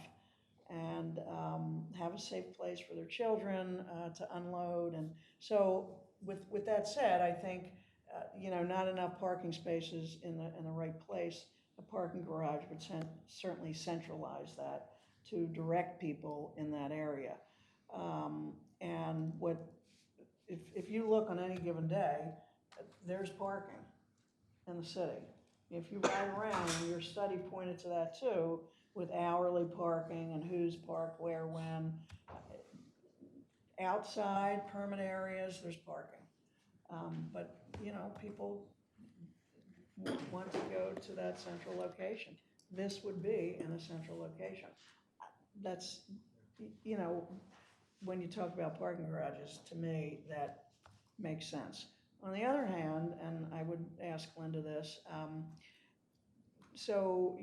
and have a safe place for their children to unload. And so with that said, I think, you know, not enough parking spaces in the right place. A parking garage would certainly centralize that to direct people in that area. And if you look on any given day, there's parking in the city. If you ride around, and your study pointed to that too, with hourly parking and who's parked where, when. Outside, permit areas, there's parking. But, you know, people want to go to that central location. This would be in a central location. That's, you know, when you talk about parking garages, to me, that makes sense. On the other hand, and I would ask Linda this, so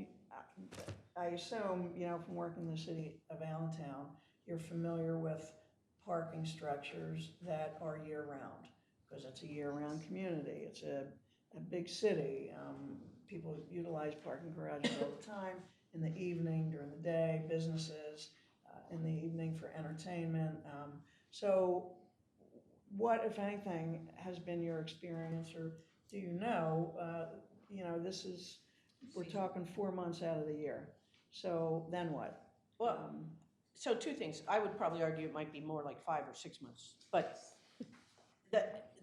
I assume, you know, from working in the city of Allentown, you're familiar with parking structures that are year-round, because it's a year-round community. It's a big city. People utilize parking garages all the time, in the evening, during the day, businesses, in the evening for entertainment. So what, if anything, has been your experience, or do you know, this is, we're talking 4 months out of the year. So then what? Well, so two things. I would probably argue it might be more like 5 or 6 months. But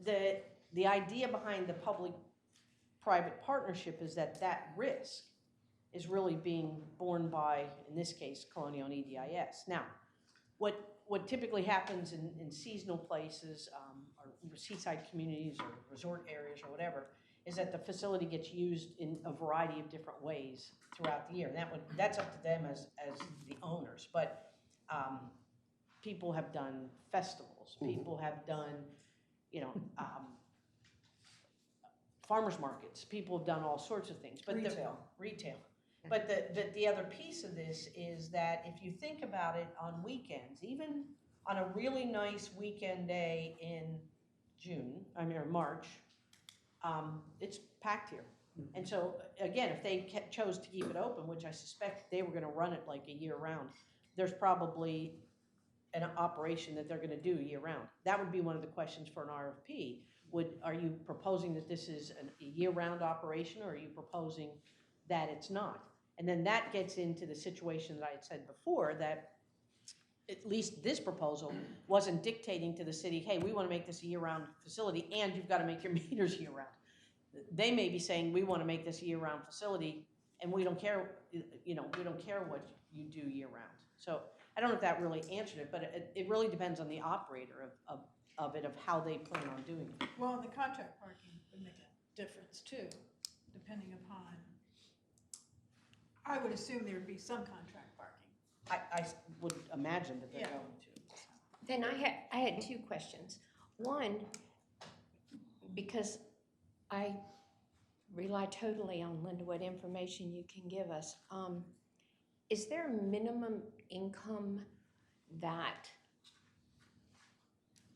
the idea behind the public-private partnership is that risk is really being borne by, in this case, Colonial and EDIS. Now, what typically happens in seasonal places, or seaside communities or resort areas or whatever, is that the facility gets used in a variety of different ways throughout the year. And that's up to them as the owners. But people have done festivals. People have done, you know, farmers markets. People have done all sorts of things. But retail. But the other piece of this is that if you think about it on weekends, even on a really nice weekend day in March, it's packed here. And so, again, if they chose to keep it open, which I suspect they were going to run it like a year round, there's probably an operation that they're going to do year round. That would be one of the questions for an RFP. Are you proposing that this is a year-round operation, or are you proposing that it's not? And then that gets into the situation that I had said before, that at least this proposal wasn't dictating to the city, hey, we want to make this a year-round facility and you've got to make your meters year-round. They may be saying, we want to make this a year-round facility and we don't care, we don't care what you do year-round. So I don't know if that really answered it, but it really depends on the operator of how they plan on doing it. Well, the contract parking would make a difference too, depending upon, I would assume there would be some contract parking. I would imagine that they're Yeah. going to. Then I had two questions. One, because I rely totally on Linda, what information you can give us. Is there a minimum income that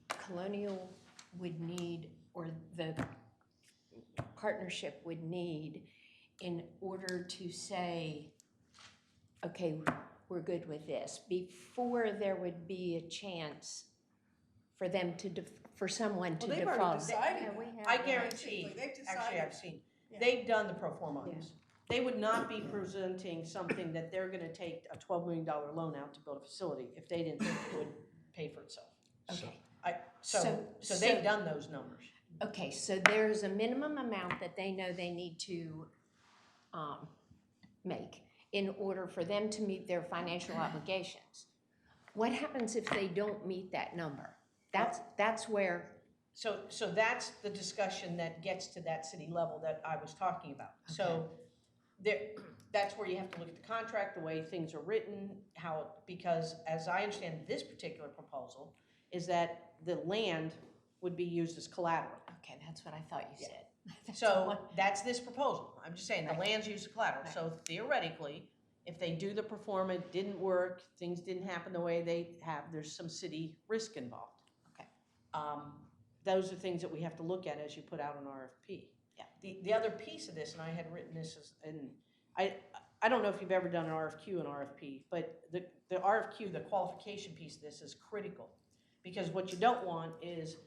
Colonial would need, or the partnership would need, in order to say, okay, we're good with this, before there would be a chance for them for someone to Well, they've default? already decided Yeah, that. we have. I guarantee, They've decided. actually I've seen, Yeah. they've done the pro forma on Yeah. this. They would not be presenting something that they're gonna take a $12 million loan out to build a facility if they didn't think it would pay for itself. Okay. So they've done those numbers. Okay, so there's a minimum amount that they know they need to make in order for them to meet their financial obligations. What happens if they don't meet that number? That's where, So that's the discussion that gets to that city level that I was talking about. So that's where you have to look at the contract, the way things are written, because as I understand this particular proposal, is that the land would be used as collateral. okay, that's what I thought you said. So that's this proposal. I'm just saying, the Right. land's used as collateral. Right. So theoretically, if they do the perform, it didn't work, things didn't happen the way they have, there's some city risk involved. Okay. Those are things that we have to look at as you put out an RFP. Yeah. The other piece of this, and I had written this as, and I don't know if you've ever done an RFQ and RFP, but the RFQ, the qualification piece of this is critical. Because what you don't want is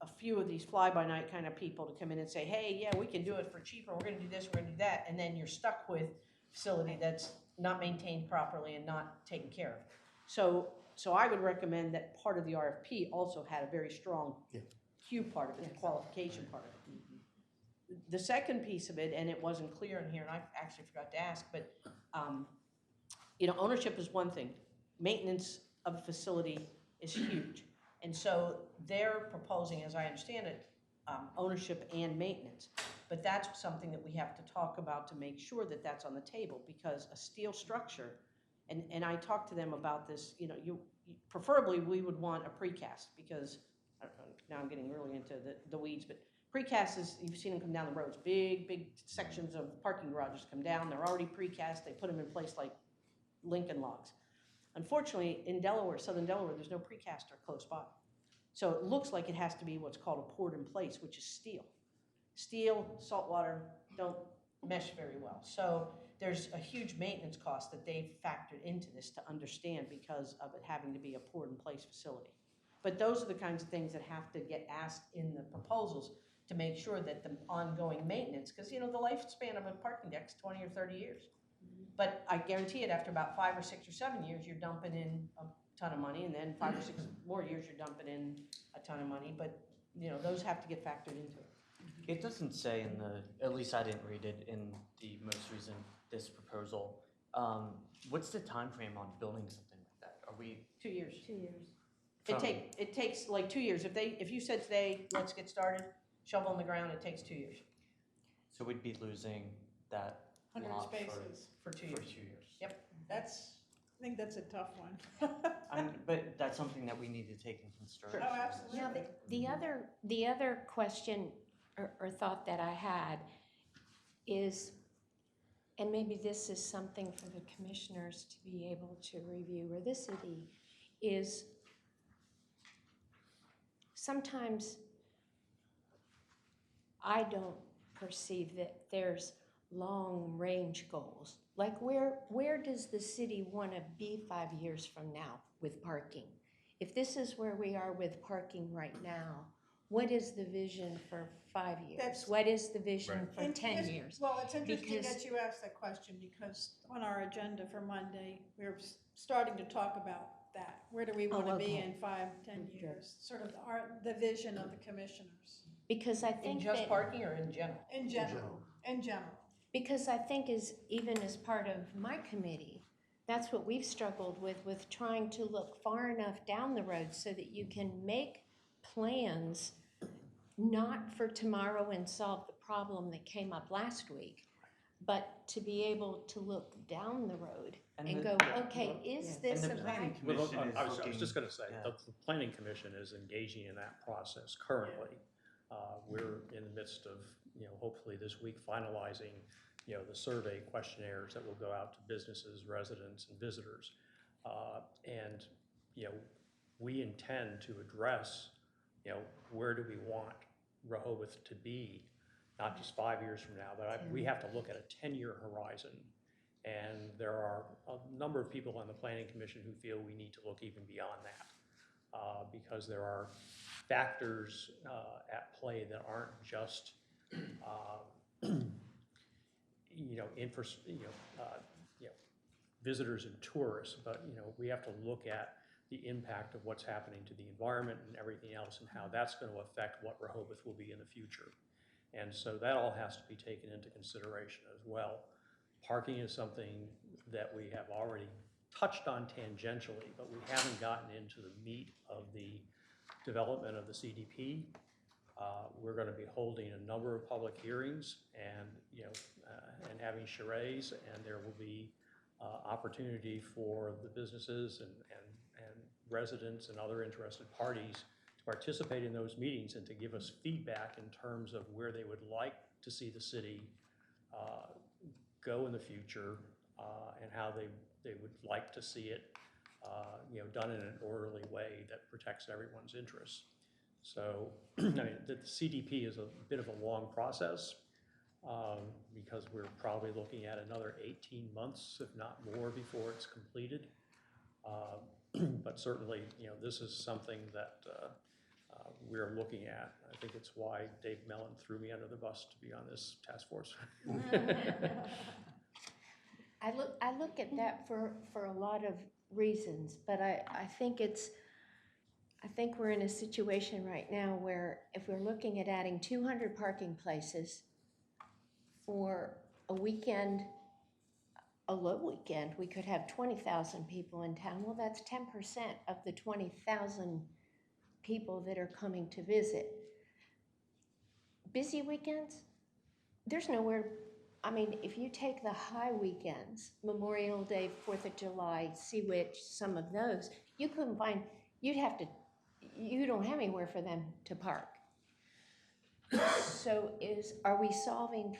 a few of these fly-by-night kind of people to come in and say, hey, yeah, we can do it for cheaper, we're gonna do this, we're gonna do that, and then you're stuck with a facility that's not maintained properly and not taken care of. So I would recommend that part of the RFP also had a very strong Q part of it, the qualification part of it. The second piece of it, and it wasn't clear in here, and I actually forgot to ask, but ownership is one thing. Maintenance of a facility is huge. And so they're proposing, as I understand it, ownership and maintenance. But that's something that we have to talk about to make sure that that's on the table, because a steel structure, and I talked to them about this, preferably we would want a precast, because, I don't know, now I'm getting really into the weeds, but precast is, you've seen them come down the roads, big sections of parking garages come down, they're already precast, they put them in place like Lincoln logs. Unfortunately, in Delaware, southern Delaware, there's no precaster close by. So it looks like it has to be what's called a poured in place, which is steel. Steel, salt water don't mesh very well. So there's a huge maintenance cost that they've factored into this to understand because of it having to be a poured in place facility. But those are the kinds of things that have to get asked in the proposals to make sure that the ongoing maintenance, because the lifespan of a parking deck is 20 or 30 years. But I guarantee it, after about 5 or 6 or 7 years, you're dumping in a ton of money, and then 5 or 6 more years, you're dumping in a ton of money. But those have to get factored into it. It doesn't say in at least I didn't read it in the most recent, this proposal. What's the time frame on building something like that? Are we? 2 years. 2 years. It takes like 2 years. If you said today, let's get started, shovel in the ground, it takes 2 years. So we'd be losing that 100 lot spaces. For 2 for years. 2 years. Yep. I think that's a tough one. But that's something that we need to take in consideration. Oh, absolutely. Now, the other question or thought that I had is, and maybe this is something for the commissioners to be able to review, or the city, is sometimes I don't perceive that there's long-range goals. Like where does the city want to be 5 years from now with parking? If this is where we are with parking right now, what is the vision for 5 years? What is the vision for 10 years? Well, it's interesting Because- that you asked that question, because on our agenda for Monday, we're starting to talk about that. Where do we want to be okay. in 5, 10 years? Sort of the vision of the commissioners, Because I In think just that, parking or in general? in general, in general. because I think even as part of my committee, that's what we've struggled with trying to look far enough down the road so that you can make plans not for tomorrow and solve the problem that came up last week, but to be able to look down the road and go, okay, is this And a the planning viable? Well, commission is I was looking. just gonna say, yeah. the planning commission is engaging in that process currently. We're in the midst of, hopefully this week finalizing, the survey questionnaires that will go out to businesses, residents, and visitors. And, we intend to address, where do we want Rehoboth to be, not just 5 years from now, but we have to look at a 10-year horizon. And there are a number of people on the planning commission who feel we need to look even beyond that, because there are factors at play that aren't just visitors and tourists, but we have to look at the impact of what's happening to the environment and everything else, and how that's going to affect what Rehoboth will be in the future. And so that all has to be taken into consideration as well. Parking is something that we have already touched on tangentially, but we haven't gotten into the meat of the development of the CDP. We're going to be holding a number of public hearings and, and having charrettes, and there will be opportunity for the businesses and residents and other interested parties to participate in those meetings and to give us feedback in terms of where they would like to see the city go in the future, and how they would like to see it done in an orderly way that protects everyone's interests. So, I mean, the CDP is a bit of a long process, because we're probably looking at another 18 months, if not more, before it's completed. But certainly, this is something that we're looking at. I think it's why Dave Mellon threw me under the bus to be on this task force. I look at that for a lot of reasons, but I think we're in a situation right now where if we're looking at adding 200 parking places for a weekend, a low weekend, we could have 20,000 people in town. Well, that's 10% of the 20,000 people that are coming to visit. Busy weekends, there's nowhere. I mean, if you take the high weekends, Memorial Day, 4th of July, Sea Witch, some of those, you couldn't find, you don't have anywhere for them to park. So what are we solving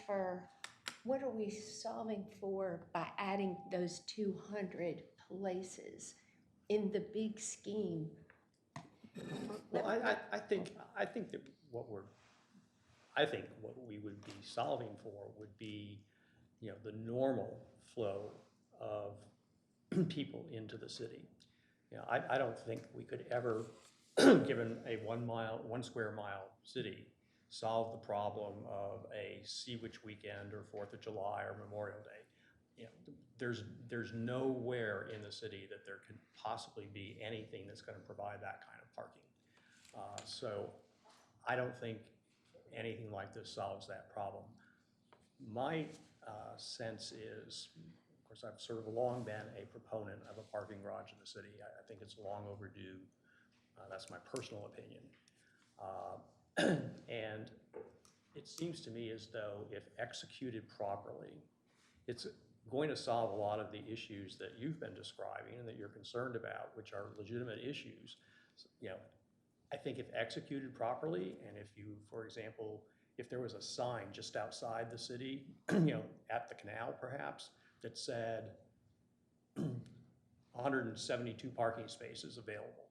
for by adding those 200 places in the big scheme? Well, I think that what we would be solving for would be, the normal flow of people into the city. I don't think we could ever, given a 1 square mile city, solve the problem of a Sea Witch weekend or 4th of July or Memorial Day. There's nowhere in the city that there could possibly be anything that's going to provide that kind of parking. So I don't think anything like this solves that problem. My sense is, of course, I've sort of long been a proponent of a parking garage in the city. I think it's long overdue. That's my personal opinion. And it seems to me as though if executed properly, it's going to solve a lot of the issues that you've been describing and that you're concerned about, which are legitimate issues. I think if executed properly, and if you, for example, if there was a sign just outside the city, at the canal perhaps, that said 172 parking spaces available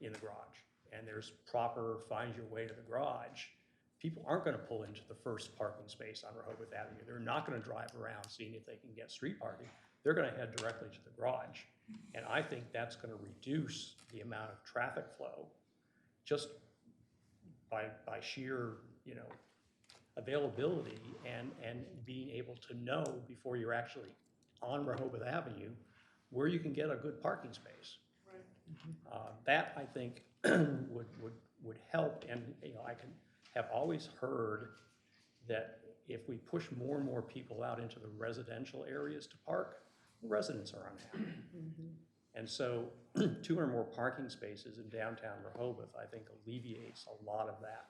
in the garage, and there's proper find your way to the garage, people aren't going to pull into the first parking space on Rehoboth Avenue. They're not going to drive around seeing if they can get street parking. They're going to head directly to the garage. And I think that's going to reduce the amount of traffic flow just by sheer, availability and being able to know before you're actually on Rehoboth Avenue where you can get a good parking space. Right. That, I think, would help. And I have always heard that if we push more and more people out into the residential areas to park, the residents are unhappy. And so 2 or more parking spaces in downtown Rehoboth, I think, alleviates a lot of that.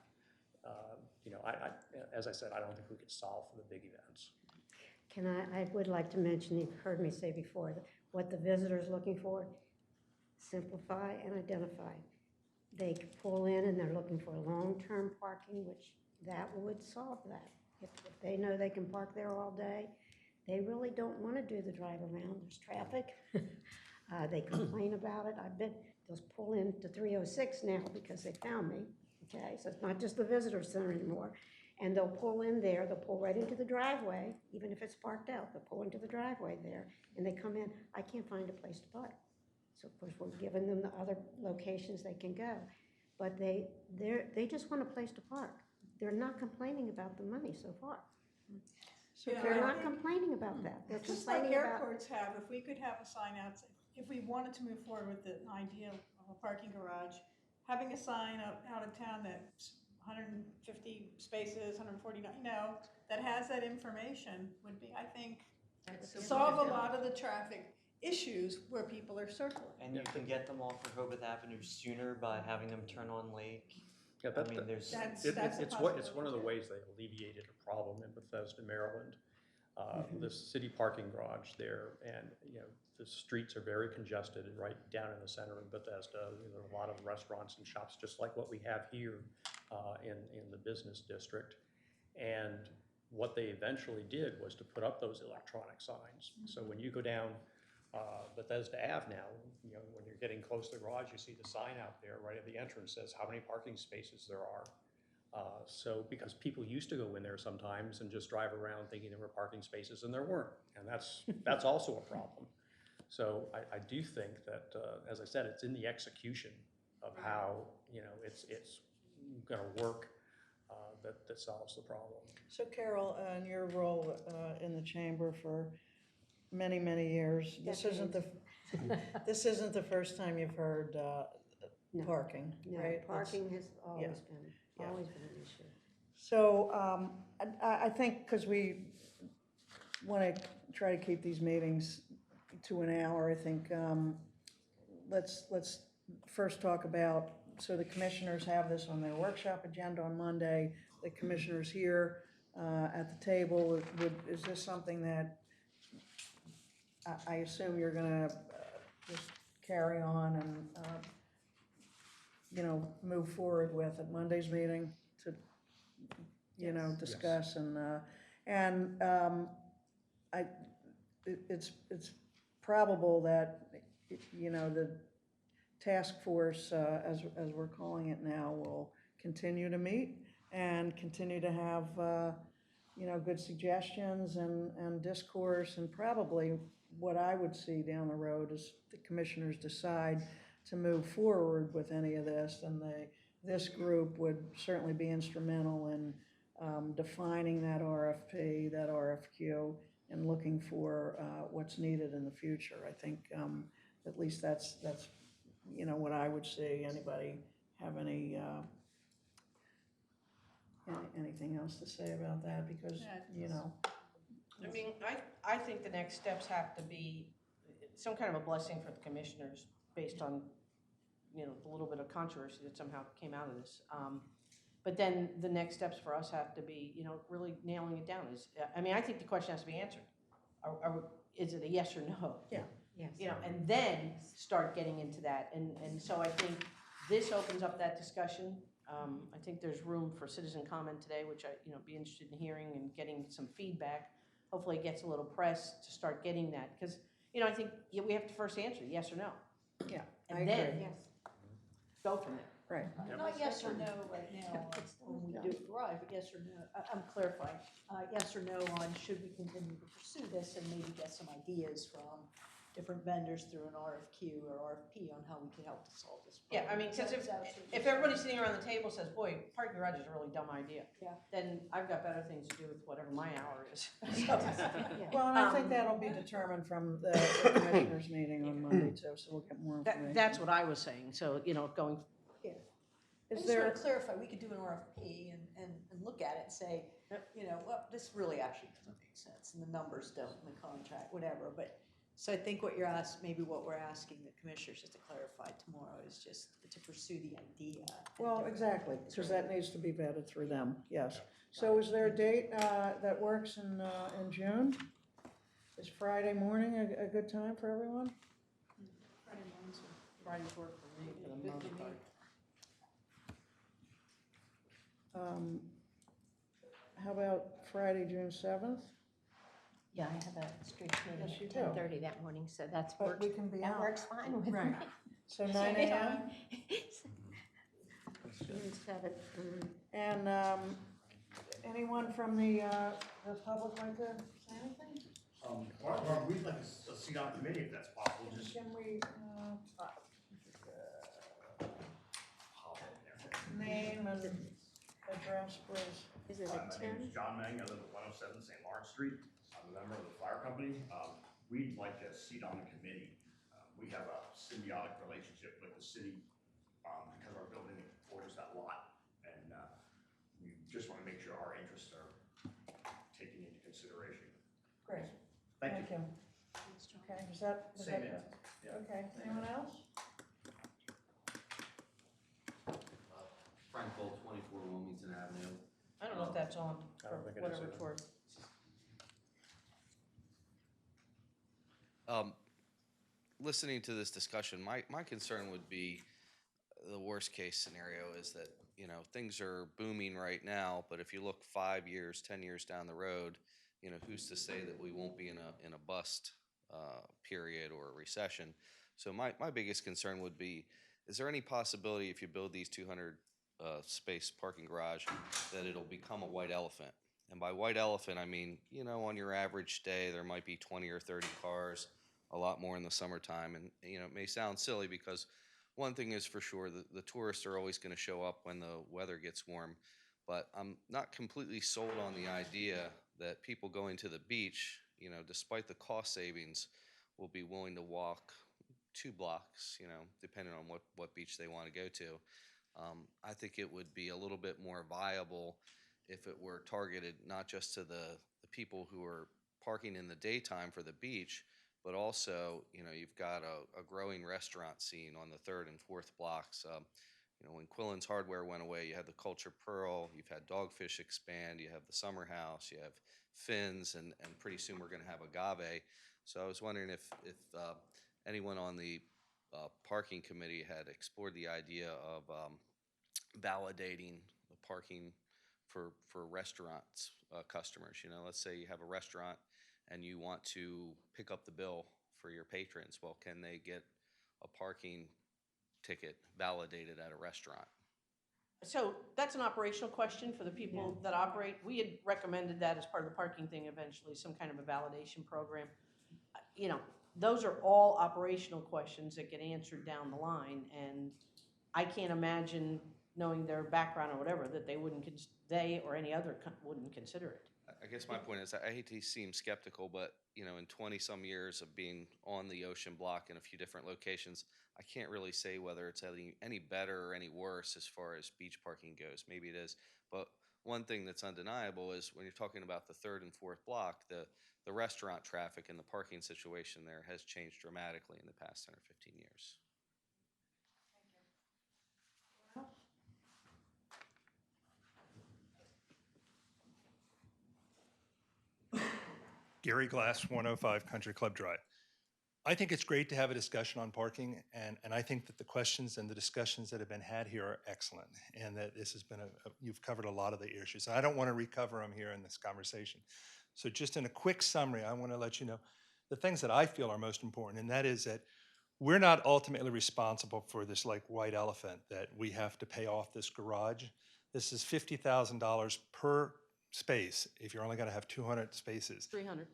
As I said, I don't think we could solve for the big events. I would like to mention, you've heard me say before, that what the visitor's looking for, simplify and identify. They could pull in and they're looking for long-term parking, which that would solve that. If they know they can park there all day, they really don't want to do the drive around. There's traffic. They complain about it. I bet they'll pull into 306 now because they found me. Okay, so it's not just the visitor center anymore. And they'll pull in there, they'll pull right into the driveway, even if it's parked out, they'll pull into the driveway there, and they come in, I can't find a place to park. So of course, we're giving them the other locations they can go. But they just want a place to park. They're not complaining about the money so far. So They're not complaining about that. They're just like complaining about. airports have, if we could have a sign out, if we wanted to move forward with the idea of a parking garage, having a sign up out of town that's 150 spaces, 149, that has that information would be, I think, solve a lot of the traffic issues where people are circling. And you can get them off Rehoboth Avenue sooner by having them turn on Lake. Yeah, I mean, there's, That's It's a one of possibility, the too. ways they alleviated a problem in Bethesda, Maryland. This city parking garage there, and, the streets are very congested right down in the center of Bethesda. There are a lot of restaurants and shops, just like what we have here in the business district. And what they eventually did was to put up those electronic signs. So when you go down Bethesda Ave now, when you're getting close to the garage, you see the sign out there right at the entrance says how many parking spaces there are. So because people used to go in there sometimes and just drive around thinking there were parking spaces and there weren't, and that's also a problem. So I do think that, as I said, it's in the execution of how it's going to work that solves the problem. So Carol, in your role in the chamber for many, many years, this isn't the first time you've heard No. parking, No, right? It's- parking has yeah. Yeah. always been an issue. So I think, because we want to try to keep these meetings to an hour, I think let's first talk about, so the commissioners have this on their workshop agenda on Monday. The commissioners here at the table, is this something that I assume you're going to just carry on and move forward with at Monday's meeting to, discuss it's probable that, the task force, as we're calling it now, will continue to meet and continue to have, good suggestions and discourse, and probably what I would see down the road is the commissioners decide to move forward with any of this, and this group would certainly be instrumental in defining that RFP, that RFQ, and looking for what's needed in the future. I think at least that's what I would see. Anybody have anything else to say about that? Because I mean, I think the next steps have to be some kind of a blessing for the commissioners based on, the little bit of controversy that somehow came out of this. But then the next steps for us have to be, really nailing it down. I think the question has to be answered. Is it a yes or no? Yeah. Yes. And then start getting into that. And so I think this opens up that discussion. I think there's room for citizen comment today, which I, be interested in hearing and getting some feedback. Hopefully it gets a little press to start getting that. Because, I think we have to first answer yes or no. Yeah, I And agree. then Yes. go from there. Right. Not yes or no right now, when we do it live, but yes or no, I'm clarifying, yes or no on should we continue to pursue this and maybe get some ideas from different vendors through an RFQ or RFP on how we can help to solve this Yeah, problem. because Is that what you're if saying? everybody sitting around the table says, boy, parking garage is a really dumb idea, Yeah. then I've got better things to do with whatever my hour is. Well, and I think that'll be determined from the commissioners meeting on Monday too, so we'll get more information. That's what I was saying, so, going. I Is just want there, to clarify, we could do an RFP and look at it and say, well, this really actually doesn't make sense, and the numbers don't in the contract, whatever, but, so I think what you're maybe what we're asking the commissioners, just to clarify tomorrow, is just to pursue the idea. well, exactly, because that needs to be vetted through them, yes. So is there a date that works in June? Is Friday morning a good time for everyone? Friday's work for me for the most part. How about Friday, June 7th? Yeah, I have a street Yes, meeting you at do. 10:30 that morning, so that's But works. we can be That out. works fine with me. Right. So 9 a.m.? June 7th. And anyone from the public like to say anything? Or we'd like a seat on committee if that's possible, just Can we, pop in there. name and address, please? Is it My at name 10? is John Meng, I live at 107 St. Lawrence Street. I'm a member of the fire company. We'd like a seat on the committee. we have a symbiotic relationship with the city, because our building borders that lot, and, we just wanna make sure our interests are taken into consideration. Great, Thank you. Okay, is that? Same answer, yeah. Okay, anyone else? Frank Bolt, 24 Wilmington Avenue. I don't know if that's on, I or don't think it is whatever either. it's worth. Listening to this discussion, my concern would be the worst case scenario is that, you know, things are booming right now, but if you look 5 years, 10 years down the road, you know, who's to say that we won't be in a bust period or a recession? So my biggest concern would be, is there any possibility if you build these 200 space parking garage that it'll become a white elephant? And by white elephant, I mean, you know, on your average day, there might be 20 or 30 cars, a lot more in the summertime. And, you know, it may sound silly because one thing is for sure, the tourists are always going to show up when the weather gets warm. But I'm not completely sold on the idea that people going to the beach, you know, despite the cost savings, will be willing to walk 2 blocks, you know, depending on what beach they want to go to. I think it would be a little bit more viable if it were targeted not just to the people who are parking in the daytime for the beach, but also, you know, you've got a growing restaurant scene on the 3rd and 4th blocks. You know, when Quillen's Hardware went away, you had the Culture Pearl, you've had Dogfish expand, you have the Summer House, you have Finn's, and pretty soon we're going to have Agave. So I was wondering if anyone on the parking committee had explored the idea of validating the parking for restaurants customers. You know, let's say you have a restaurant and you want to pick up the bill for your patrons. Well, can they get a parking ticket validated at a restaurant? So that's an operational question for the people that operate. We had recommended that as part of the parking thing eventually, some kind of a validation program. You know, those are all operational questions that get answered down the line, and I can't imagine, knowing their background or whatever, that they wouldn't, they or any other wouldn't consider it. I guess my point is, I hate to seem skeptical, but, you know, in 20-some years of being on the ocean block in a few different locations, I can't really say whether it's any better or any worse as far as beach parking goes. Maybe it is. But one thing that's undeniable is when you're talking about the 3rd and 4th block, the restaurant traffic and the parking situation there has changed dramatically in the past 10 or 15 years. Gary Glass, 105 Country Club Drive. I think it's great to have a discussion on parking, and I think that the questions and the discussions that have been had here are excellent, and that this has been you've covered a lot of the issues. And I don't want to recover them here in this conversation. So just in a quick summary, I want to let you know the things that I feel are most important, and that is that we're not ultimately responsible for this like white elephant that we have to pay off this garage. This is $50,000 per space if you're only going to have 200 spaces. 300,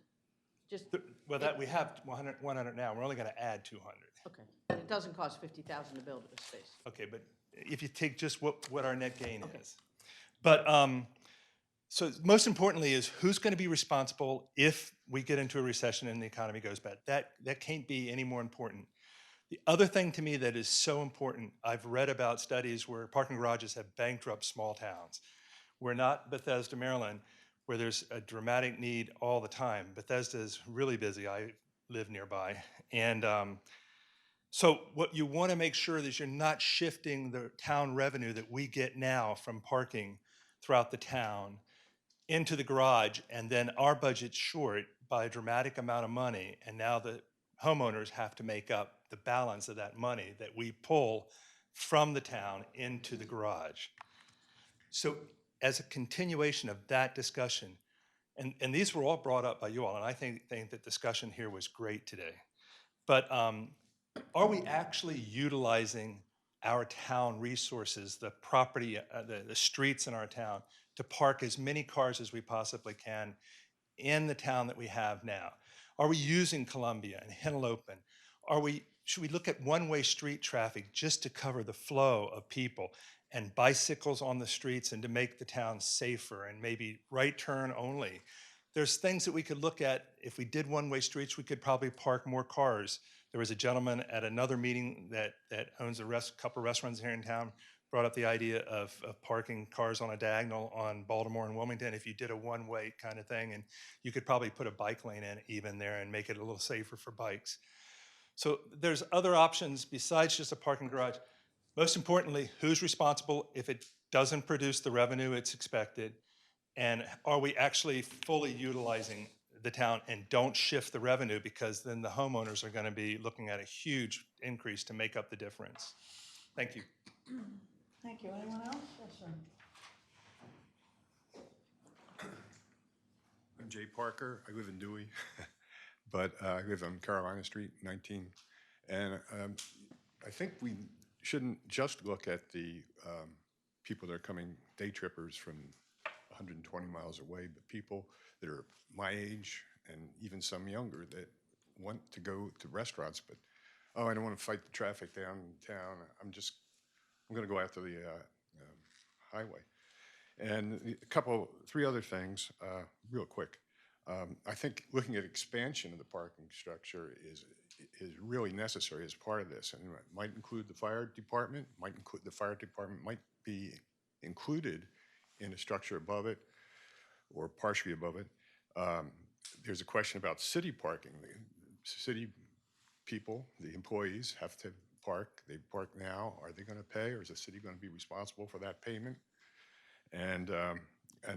just, Well, that we have 100 now. We're only going to add 200. okay. And it doesn't cost 50,000 to build a space. Okay, but if you take just what our net gain is. But so most importantly is who's going to be responsible if we get into a recession and the economy goes bad. That can't be any more important. The other thing to me that is so important, I've read about studies where parking garages have bankrupt small towns. We're not Bethesda, Maryland, where there's a dramatic need all the time. Bethesda is really busy. I live nearby. And so what you want to make sure is you're not shifting the town revenue that we get now from parking throughout the town into the garage, and then our budget's short by a dramatic amount of money, and now the homeowners have to make up the balance of that money that we pull from the town into the garage. So as a continuation of that discussion, and these were all brought up by you all, and I think the discussion here was great today. But are we actually utilizing our town resources, the property, the streets in our town, to park as many cars as we possibly can in the town that we have now? Are we using Columbia and Henlopen? Should we look at one-way street traffic just to cover the flow of people and bicycles on the streets and to make the town safer, and maybe right turn only? There's things that we could look at. If we did one-way streets, we could probably park more cars There was a gentleman at another meeting that owns a couple restaurants here in town, brought up the idea of parking cars on a diagonal on Baltimore and Wilmington if you did a one-way kind of thing, and you could probably put a bike lane in even there and make it a little safer for bikes. So there's other options besides just a parking garage. Most importantly, who's responsible if it doesn't produce the revenue it's expected? And are we actually fully utilizing the town and don't shift the revenue, because then the homeowners are going to be looking at a huge increase to make up the difference. Thank you. Thank you. Anyone else? Yes, sir. I'm Jay Parker. I live in Dewey, but I live on Carolina Street, 19. And I think we shouldn't just look at the people that are coming, day trippers from 120 miles away, but people that are my age and even some younger that want to go to restaurants, but, oh, I don't want to fight the traffic downtown. I'm going to go after the highway. And three other things, real quick. I think looking at expansion of the parking structure is really necessary as part of this, and it might include the fire department. The fire department might be included in a structure above it or partially above it. There's a question about city parking. The city people, the employees, have to park. They park now. Are they going to pay, or is the city going to be responsible for that payment? And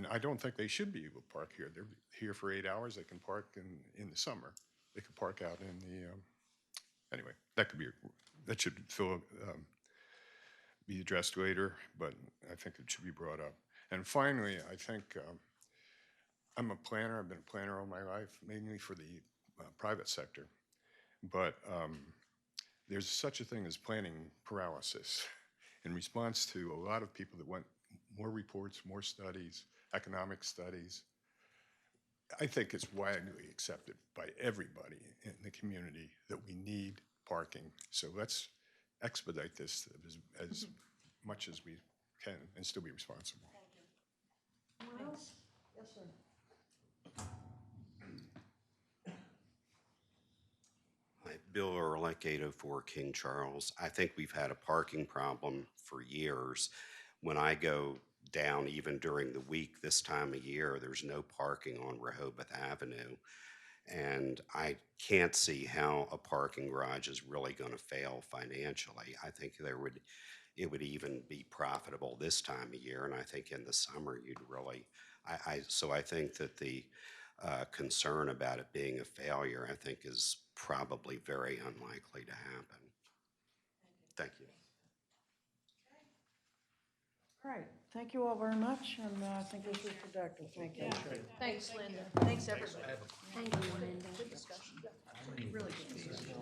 I don't think they should be able to park here. They're here for 8 hours. They can park in the summer. They could park out in the, anyway, that should be addressed later, but I think it should be brought up. And finally, I think I'm a planner. I've been a planner all my life, mainly for the private sector. But there's such a thing as planning paralysis in response to a lot of people that want more reports, more studies, economic studies. I think it's widely accepted by everybody in the community that we need parking. So let's expedite this as much as we can and still be responsible. Anyone else? Yes, sir. Hi, Bill Ehrlich, 804 King Charles. I think we've had a parking problem for years. When I go down, even during the week this time of year, there's no parking on Rehoboth Avenue. And I can't see how a parking garage is really going to fail financially. I think it would even be profitable this time of year, and I think in the summer you'd really, so I think that the concern about it being a failure, I think, is probably very unlikely to happen. Thank you. All right. Thank you all very much, and I think this was productive. Thank you. Thanks, Linda. Thanks, everybody. Thank you, Linda. Good discussion. Really good discussion.